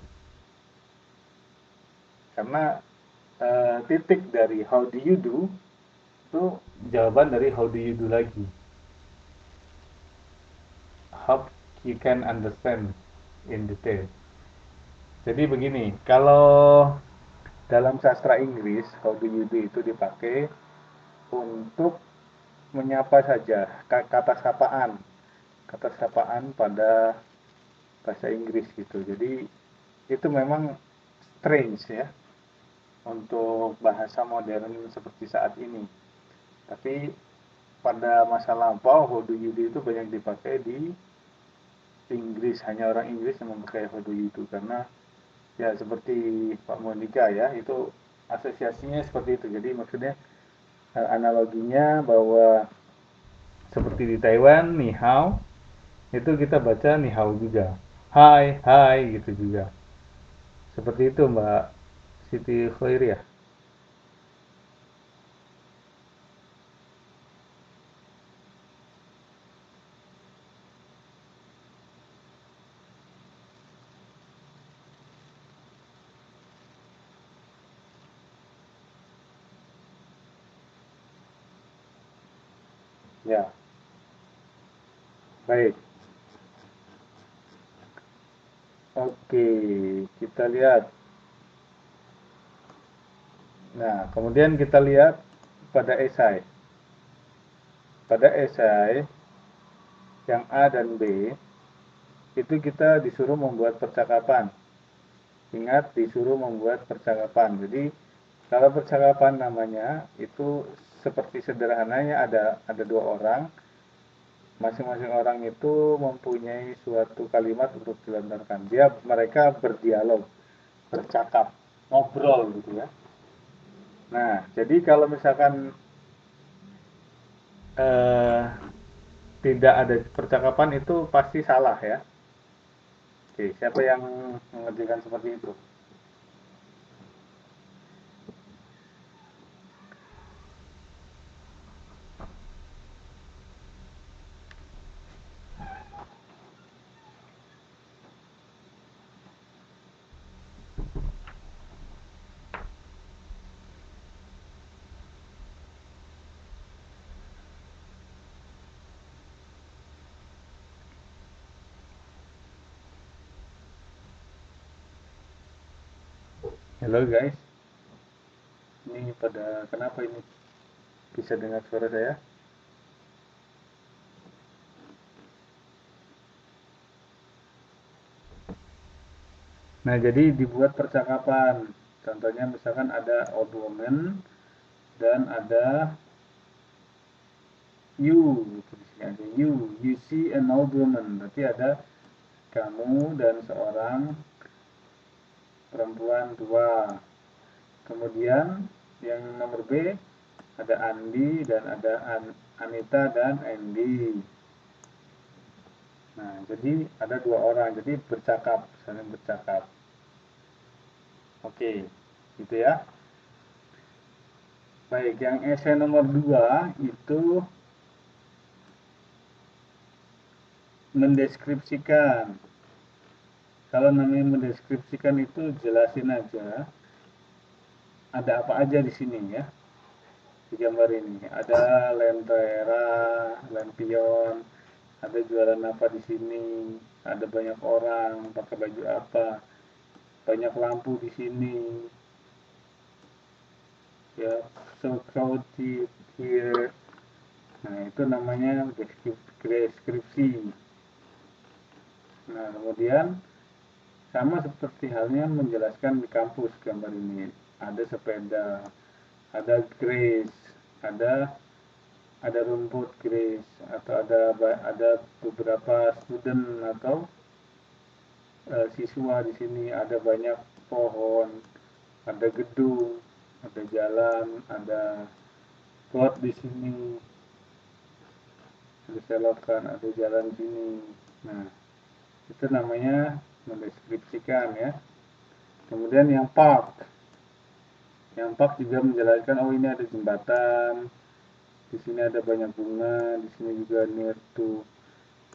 Karena titik dari how do you do itu jawaban dari how do you do lagi. Hope you can understand in detail. Jadi begini, kalau dalam sastra Inggris, how do you do itu dipakai untuk menyapa saja, kata sapaan pada bahasa Inggris gitu. Jadi itu memang strange ya untuk bahasa modern seperti saat ini. Tapi pada masa lampau, how do you do itu banyak dipakai di Inggris, hanya orang Inggris yang memakai how do you do karena ya seperti Pak Monika ya, itu asosiasinya seperti itu. Jadi maksudnya analoginya bahwa seperti di Taiwan, ni hao, itu kita baca ni hao juga. Hai, hai gitu juga. Seperti itu Mbak Siti Khairiyah. Ya, baik. Oke, kita lihat. Nah, kemudian kita lihat pada esai. Pada esai yang A dan B, itu kita disuruh membuat percakapan. Ingat, disuruh membuat percakapan. Jadi, kalau percakapan namanya itu seperti sederhananya ada dua orang, masing-masing orang itu mempunyai suatu kalimat untuk dilontarkan. Mereka berdialog, bercakap, ngobrol gitu ya. Nah, jadi kalau misalkan eh, tidak ada percakapan itu pasti salah ya. Oke, siapa yang mengerjakan seperti itu? Halo guys, ini pada kenapa ini bisa dengar suara saya? Nah, jadi dibuat percakapan. Contohnya misalkan ada old woman dan ada you, gitu. Di sini ada you see an old woman. Berarti ada kamu dan seorang perempuan tua. Kemudian yang nomor B ada Andi dan ada Anita dan Andy. Nah, jadi ada dua orang, jadi bercakap, saling bercakap. Oke, gitu ya. Baik, yang essay nomor 2 itu mendeskripsikan. Kalau namanya mendeskripsikan itu jelasin aja ada apa aja di sini ya. Di gambar ini ada lentera, lampion, ada jualan apa di sini, ada banyak orang pakai baju apa, banyak lampu di sini. Ya, so crowded here. Nah, itu namanya deskripsi. Nah, kemudian sama seperti halnya menjelaskan di kampus gambar ini. Ada sepeda, ada grace, ada rumput grace, atau ada beberapa student atau siswa di sini, ada banyak pohon, ada gedung, ada jalan, ada pot di sini, ada selokan, ada jalan sini. Nah, itu namanya mendeskripsikan ya. Kemudian yang park juga menjelaskan, oh ini ada jembatan, di sini ada banyak bunga, di sini juga near to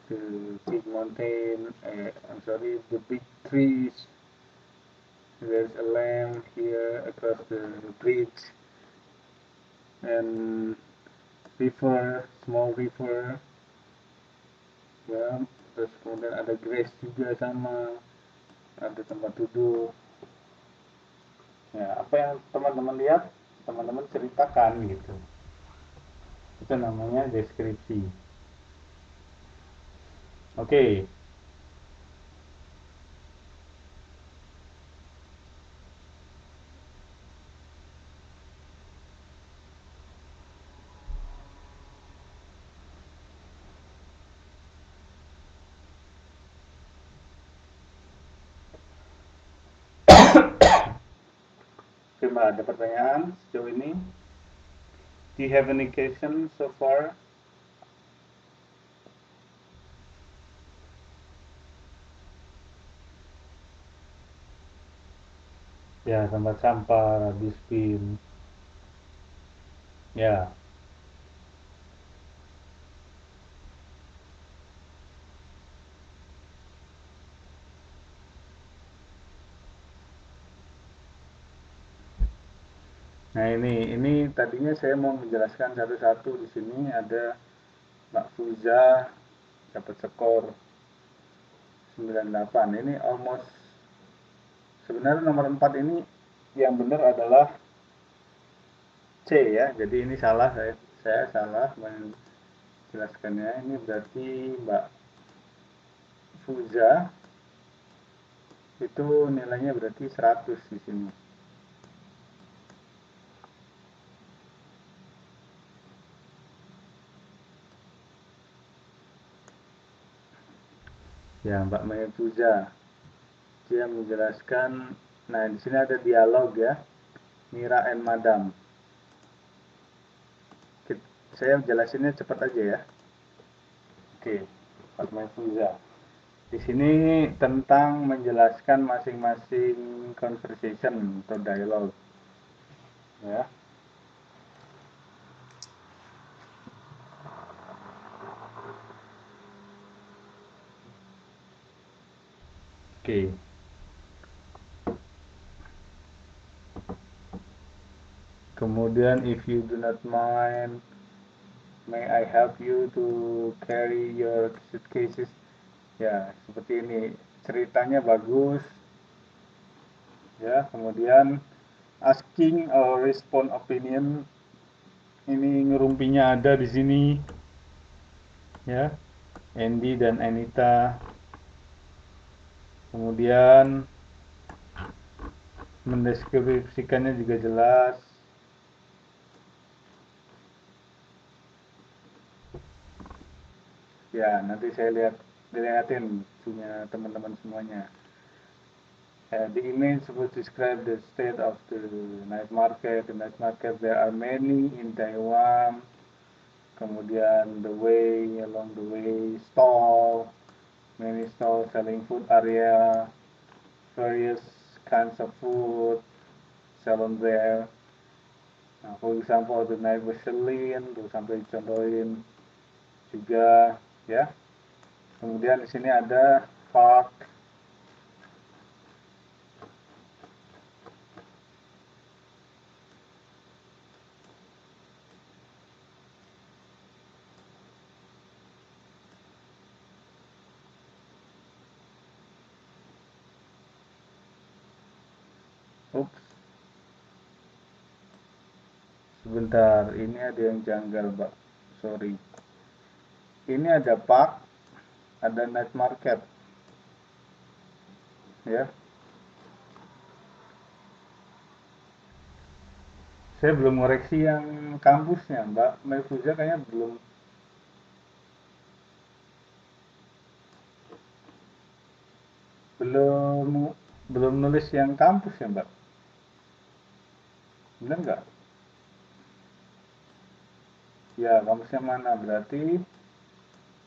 the big mountain, I'm sorry, the big trees. There's a lamp here across the bridge, and river, small river. Ya, terus kemudian ada grass juga sama, ada tempat duduk. Ya, apa yang teman-teman lihat, teman-teman ceritakan gitu. Itu namanya deskripsi. Oke. Terima Mbak, ada pertanyaan sejauh ini? Do you have any question so far? Ya, tempat sampah, dustbin. Ya. Nah, ini tadinya saya mau menjelaskan satu-satu. Di sini ada Mbak Fuza dapat skor 98. Ini almost, sebenarnya nomor 4 ini yang benar adalah C ya. Jadi ini salah, saya salah menjelaskannya. Ini berarti Mbak Fuza itu nilainya berarti 100 di sini. Ya, Mbak Maya Fuza. Dia menjelaskan, nah di sini ada dialog ya. Mira and Madam. Saya jelasinnya cepat aja ya. Oke, Mbak Maya Fuza. Di sini tentang menjelaskan masing-masing conversation atau dialog. Ya. Oke. Kemudian if you do not mind, may I help you to carry your suitcases? Ya, seperti ini. Ceritanya bagus. Ya, kemudian asking or respond opinion. Ini ngerumpinya ada di sini. Ya. Andy dan Anita. Kemudian mendeskripsikannya juga jelas. Ya, nanti saya dilihatin punya teman-teman semuanya. The image would describe the state of the night market. The night market, there are many in Taiwan. Kemudian the way, along the way, many stalls selling food area, various kinds of food, salon there. Nah, for example, the night Michelin, tuh sampai contohin juga, ya. Kemudian di sini ada park. Ups, sebentar, ini ada yang janggal, Mbak. Sorry. Ini ada park, ada night market. Ya. Saya belum ngoreksi yang kampusnya, Mbak Maifuza kayaknya belum belum nulis yang kampus ya, Mbak. Benar nggak? Ya, kampusnya mana? Berarti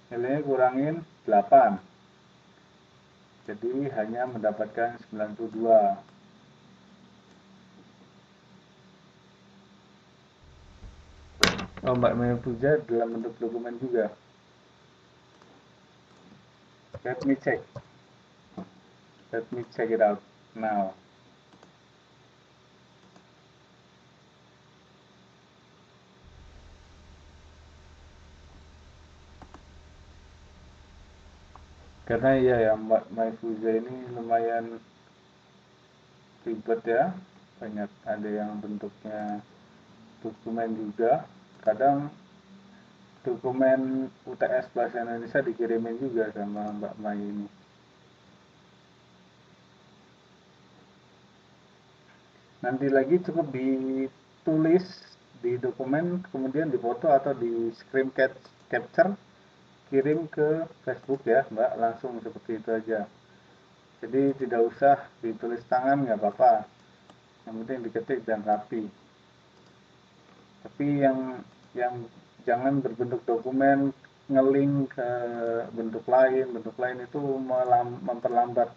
nilainya kurangin 8. Jadi hanya mendapatkan 92. Oh, Mbak Maifuza dalam bentuk dokumen juga. Let me check. Let me check it out now. Karena iya ya, Mbak Maifuza ini lumayan ribet ya. Banyak ada yang bentuknya dokumen juga. Kadang dokumen UTS Bahasa Indonesia dikirimin juga sama Mbak Mai ini. Nanti lagi cukup ditulis di dokumen, kemudian dipoto atau di screen capture, kirim ke Facebook ya Mbak, langsung seperti itu aja. Jadi tidak usah ditulis tangan, nggak apa-apa. Yang penting diketik dan rapi. Tapi yang jangan berbentuk dokumen ngelink ke bentuk lain itu memperlambat.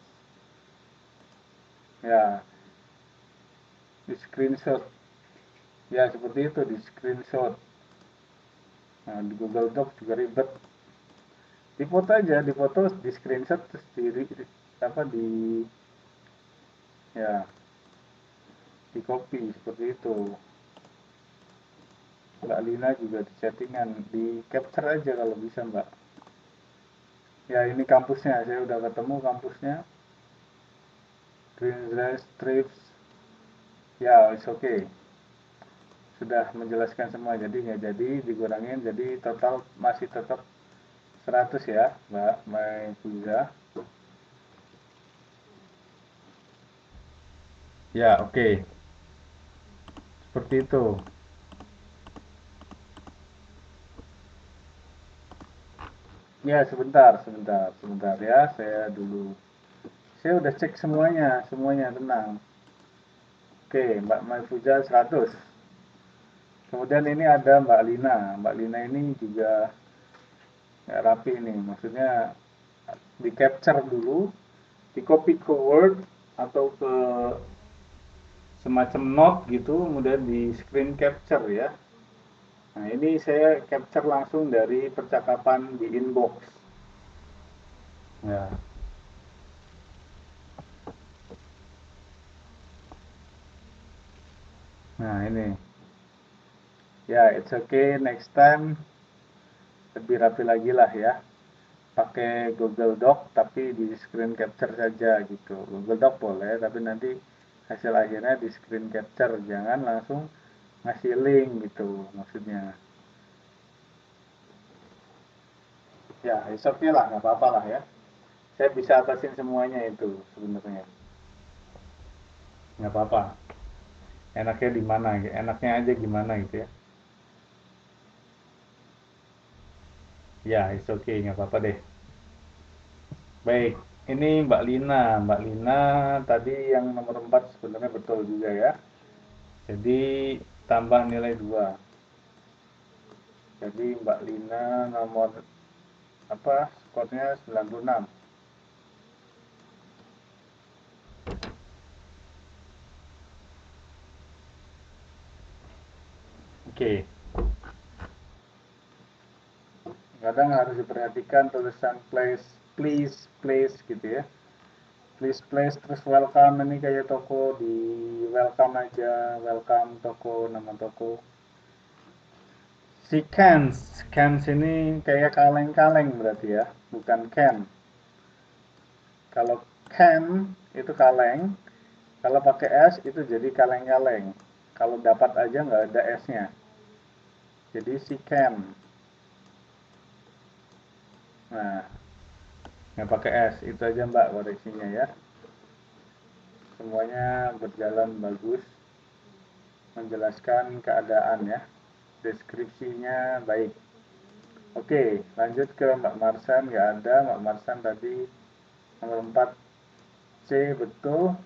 Ya, di screenshot. Ya, seperti itu, di screenshot. Nah, di Google Docs juga ribet. Di foto aja, di foto, di screenshot, terus apa di ya di copy seperti itu. Mbak Lina juga di chattingan, di capture aja kalau bisa Mbak. Ya ini kampusnya, saya udah ketemu kampusnya. Green Dress Trips. Ya, it's okay. Sudah menjelaskan semua, jadi nggak jadi dikurangin, jadi total masih tetap 100 ya Mbak Maifuza. Ya, oke. Seperti itu. Ya, sebentar ya. Saya dulu. Saya udah cek semuanya tenang. Oke, Mbak Maifuza 100. Kemudian ini ada Mbak Lina. Mbak Lina ini juga ya, rapi nih. Maksudnya di capture dulu, di copy ke Word atau ke semacam note gitu, kemudian di screen capture ya. Nah, ini saya capture langsung dari percakapan di inbox. Ya. Nah, ini. Ya, it's okay, next time lebih rapi lagi lah ya. Pakai Google Doc tapi di screen capture saja gitu. Google Doc boleh, tapi nanti hasil akhirnya di screen capture, jangan langsung ngasih link gitu maksudnya. Ya, it's okay lah, nggak apa-apa lah ya. Saya bisa atasin semuanya itu sebenarnya. Nggak apa-apa. Enaknya di mana? Enaknya aja gimana gitu ya. Ya, it's okay, nggak apa-apa deh. Baik, ini Mbak Lina. Mbak Lina tadi yang nomor 4 sebenarnya betul juga ya. Jadi tambah nilai 2. Jadi Mbak Lina nomor apa? Skornya 96. Oke. Kadang harus diperhatikan tulisan please gitu ya. Please terus welcome, ini kayak toko, di welcome aja, welcome toko, nama toko. Si cans ini kayak kaleng-kaleng berarti ya, bukan can. Kalau can itu kaleng, kalau pakai s itu jadi kaleng-kaleng. Kalau dapat aja nggak ada s-nya, jadi si can. Nah, nggak pakai s, itu aja Mbak koreksinya ya. Semuanya berjalan bagus, menjelaskan keadaan ya, deskripsinya baik. Oke, lanjut ke Mbak Marsan, nggak ada. Mbak Marsan tadi nomor 4 C betul,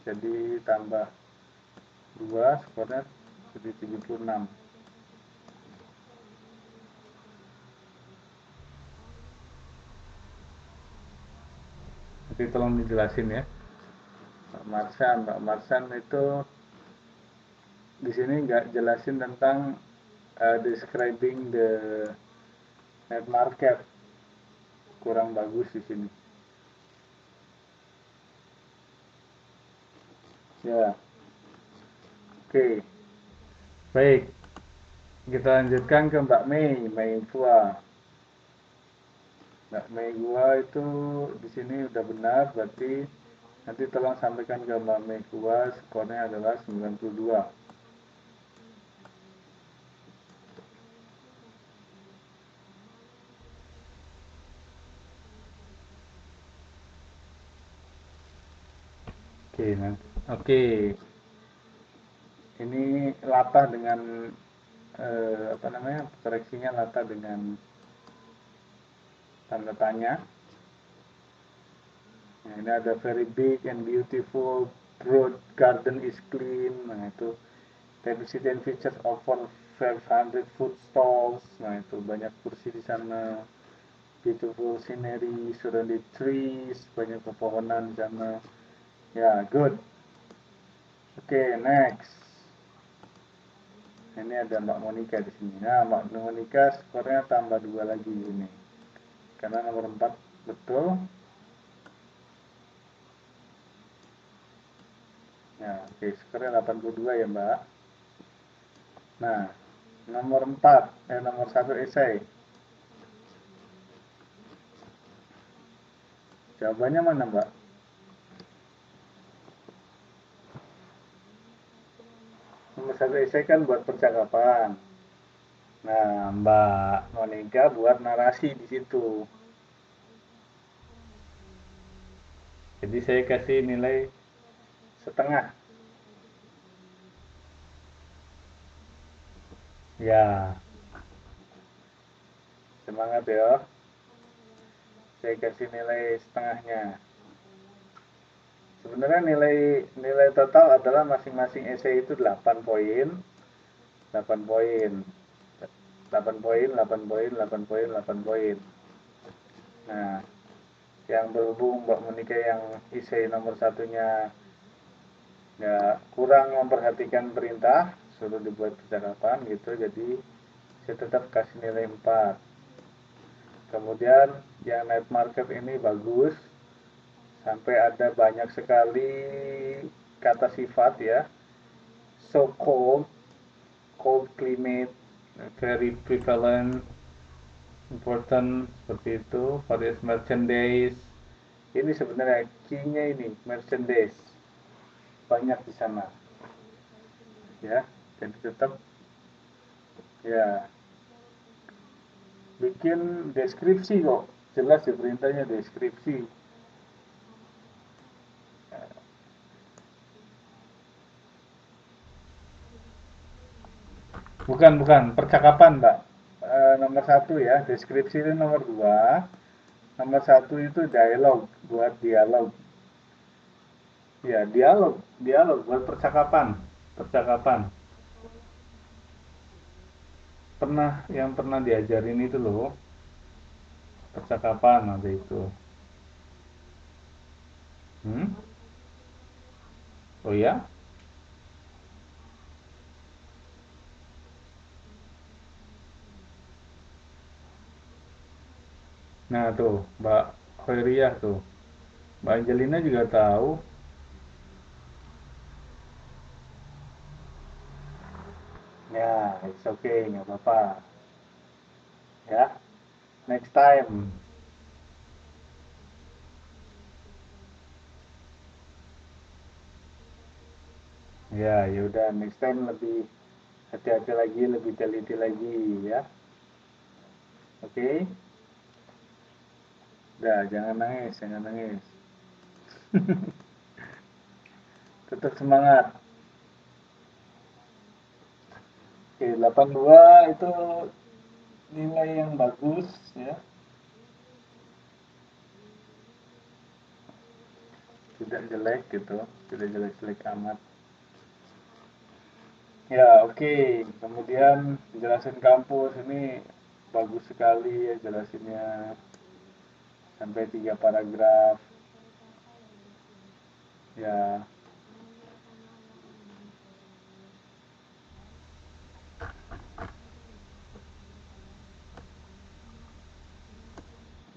jadi tambah 2, skornya jadi 76. Jadi tolong dijelasin ya. Mbak Marsan itu di sini nggak jelasin tentang describing the net market, kurang bagus di sini. Ya, oke. Baik, kita lanjutkan ke Mbak Mei Fua. Mbak Mei Fua itu di sini udah benar, berarti nanti tolong sampaikan ke Mbak Mei Fua, skornya adalah 92. Oke, nanti. Oke, ini latah dengan apa namanya, koreksinya latah dengan tanda tanya. Nah, ini ada very big and beautiful road garden is clean. Nah itu density and features over 500 food stalls. Nah itu banyak kursi di sana. Beautiful scenery, surrounded trees, banyak pepohonan di sana. Ya, good. Oke, next. Ini ada Mbak Monica di sini. Nah, Mbak Monica skornya tambah 2 lagi ini. Karena nomor 4 betul. Ya, oke, skornya 82 ya, Mbak. Nah, nomor 1 esai. Jawabannya mana, Mbak? Nomor 1 esai kan buat percakapan. Nah, Mbak Monica buat narasi di situ. Jadi saya kasih nilai setengah. Ya, semangat ya. Saya kasih nilai setengahnya. Sebenarnya nilai total adalah masing-masing esai itu 8 poin. 8 poin. 8 poin, 8 poin, 8 poin, 8 poin. Nah, yang berhubung Mbak Monika yang esai nomor satunya ya kurang memperhatikan perintah, suruh dibuat percakapan gitu, jadi saya tetap kasih nilai 4. Kemudian yang night market ini bagus, sampai ada banyak sekali kata sifat ya. So cold climate, very prevalent, important, seperti itu. Various merchandise, ini sebenarnya key-nya ini merchandise banyak di sana ya, jadi tetap ya bikin deskripsi kok, jelas di perintahnya deskripsi. Bukan percakapan, Mbak. Nomor 1 ya, deskripsi itu nomor 2. Nomor 1 itu dialog, buat dialog. Ya, dialog buat percakapan. Percakapan. Yang pernah diajarin itu loh, percakapan ada itu. Hmm? Oh ya? Nah tuh, Mbak Khairiyah tuh. Mbak Angelina juga tahu. Ya, it's okay, nggak apa-apa. Ya, next time. Ya, yaudah next time lebih hati-hati lagi, lebih teliti lagi ya. Oke? Okay? Udah, jangan nangis, jangan nangis. Tetap semangat. Oke, 82 itu nilai yang bagus ya. Tidak jelek gitu, tidak jelek-jelek amat. Ya, oke. Okay. Kemudian jelasin kampus ini bagus sekali ya jelasinnya. Sampai 3 paragraf. Ya,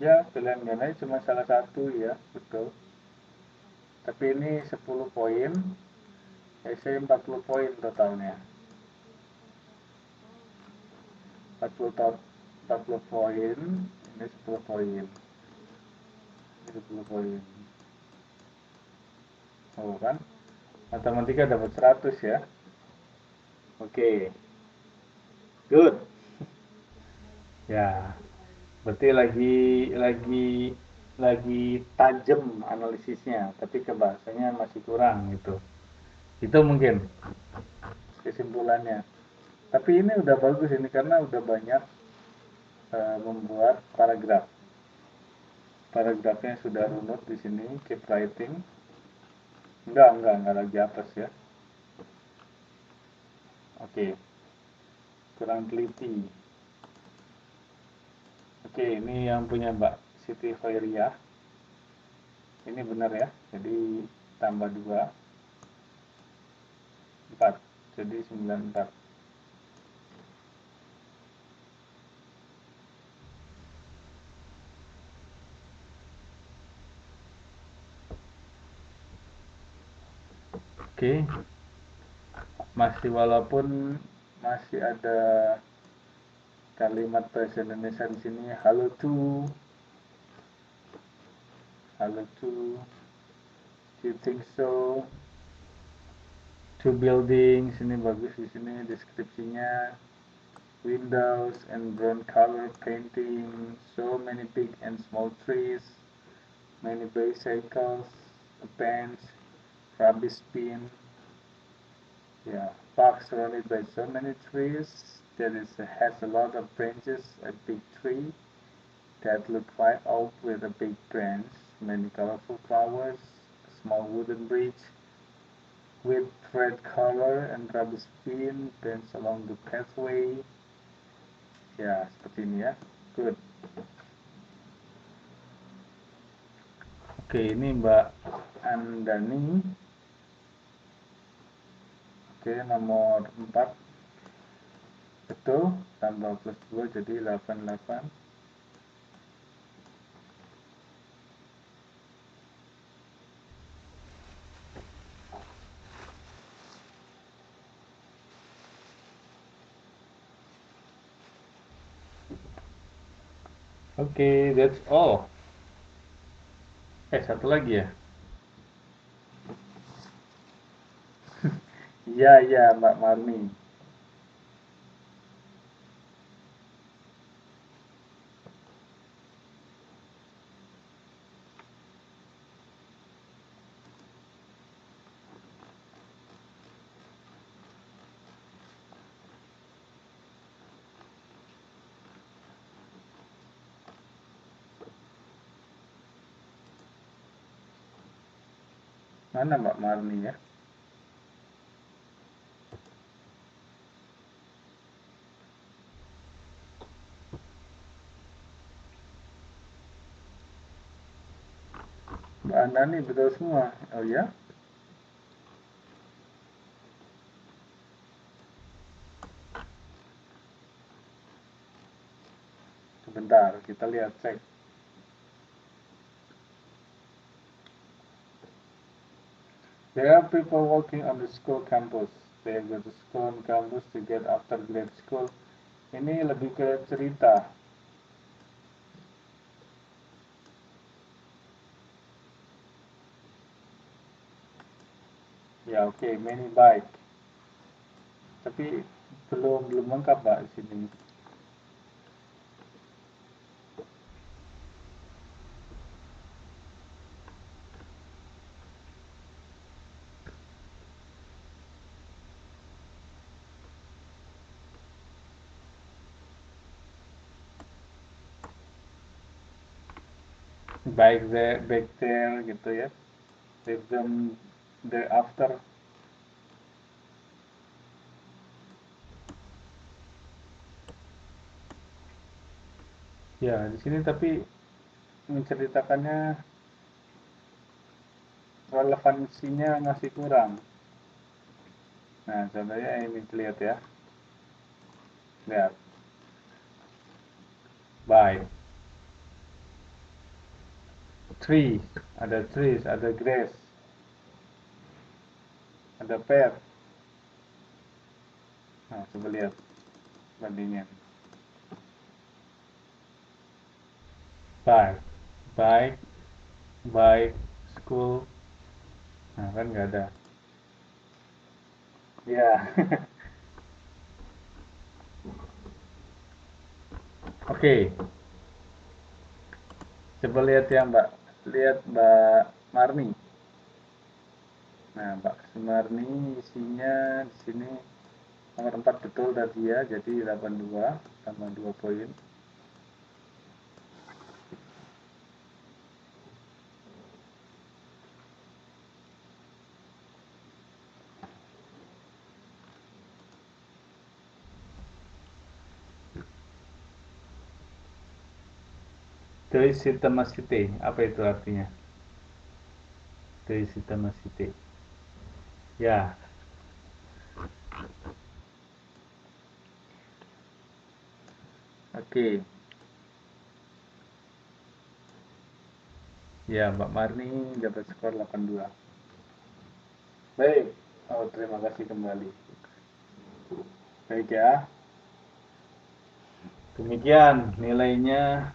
ya pilihan ganda cuma salah satu ya, betul. Tapi ini 10 poin, essay 40 poin totalnya. 40 poin, ini 10 poin. Ini 10 poin. Oh kan? Matematika dapat 100 ya. Oke. Okay. Good. Ya. Berarti lagi tajam analisisnya, tapi kebahasanya masih kurang gitu. Itu mungkin kesimpulannya. Tapi ini udah bagus ini karena udah banyak membuat paragraf. Paragrafnya sudah runut di sini, keep writing. Enggak lagi apes ya. Oke, kurang teliti. Oke, ini yang punya Mbak Siti Khairia. Ini benar ya, jadi tambah 2, 4. Jadi 94. Oke, walaupun masih ada kalimat bahasa Indonesia di sini. Halo to, do you think so? Two buildings, ini bagus di sini deskripsinya. Windows and brown color painting, so many big and small trees, many bicycles, a bench, rubbish bin. Yeah, park surrounded by so many trees. Has a lot of branches, a big tree that look quite old with a big branch, many colorful flowers, a small wooden bridge with red color and rubbish bin, bench along the pathway. Ya, seperti ini ya. Good. Oke, ini Mbak Andani. Oke, nomor 4. Betul, tambah plus 2 jadi 88. Oke, that's all. Satu lagi ya? Iya, Mbak Marni. Mana Mbak Marni ya? Mbak Andani betul semua. Oh ya? Sebentar, kita lihat cek. There are people working on the school campus. They go to school on campus to get after grade school. Ini lebih ke cerita. Ya, oke, many bike. Tapi belum lengkap Mbak di sini. Back there gitu ya. Leave them thereafter. Ya, di sini tapi menceritakannya relevansinya masih kurang. Nah, contohnya ini lihat ya. Lihat. By. Trees, ada grass, ada pear. Nah, coba lihat bandingnya. By, by, by, school. Nah, kan nggak ada. Ya. Oke. Coba lihat ya Mbak. Lihat Mbak Marni. Nah, Mbak Marni isinya di sini nomor 4 betul tadi ya. Jadi 82 tambah 2 poin. Teisitamasite, apa itu artinya? Teisitamasite. Ya. Oke. Ya, Mbak Marni dapat skor 82. Baik. Oh, terima kasih kembali. Baik ya. Demikian nilainya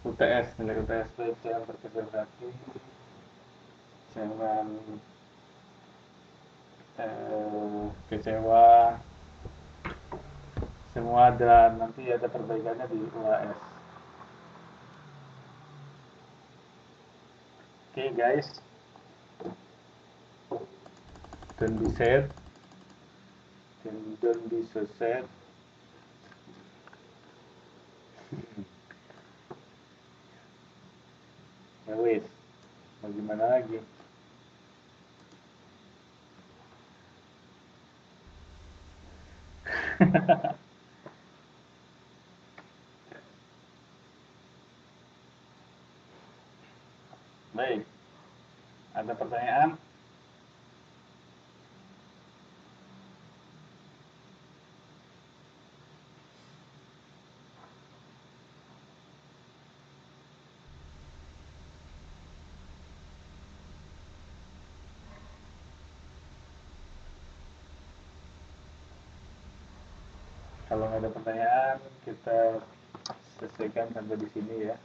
UTS, nilai UTS. Baik, jangan berkecil hati. Jangan kecewa. Semua ada, nanti ada perbaikannya di UAS. Okay, guys, don't be sad, don't be so sad. Ya wes, mau gimana lagi? Baik, ada pertanyaan? Kalau nggak ada pertanyaan, kita selesaikan sampai di sini ya.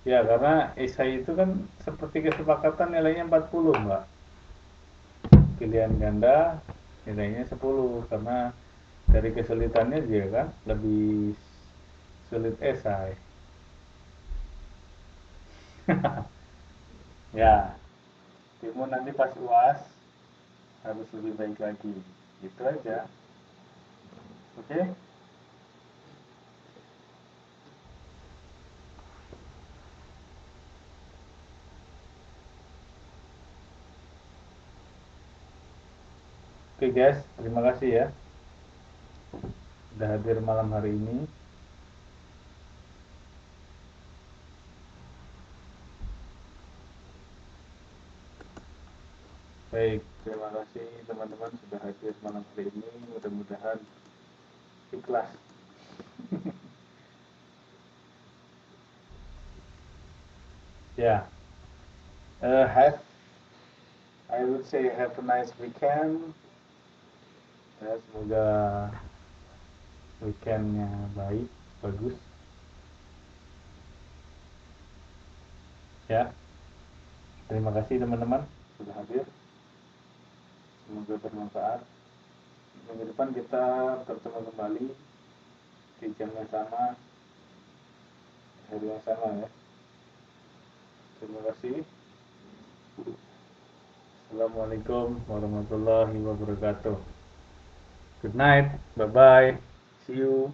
Ya, karena esai itu kan seperti kesepakatan nilainya 40, Mbak. Pilihan ganda nilainya 10, karena dari kesulitannya dia kan lebih sulit esai. Ya, Timo nanti pas UAS harus lebih baik lagi. Gitu aja. Oke? Okay? Oke okay, guys, terima kasih ya sudah hadir malam hari ini. Baik, terima kasih teman-teman sudah hadir malam hari ini. Mudah-mudahan ikhlas. Ya, I would say have a nice weekend. Ya, semoga weekendnya baik, bagus. Ya, terima kasih teman-teman sudah hadir. Semoga bermanfaat. Minggu depan kita bertemu kembali di jam yang sama, hari yang sama ya. Terima kasih. Assalamualaikum warahmatullahi wabarakatuh. Good night. Bye bye. See you.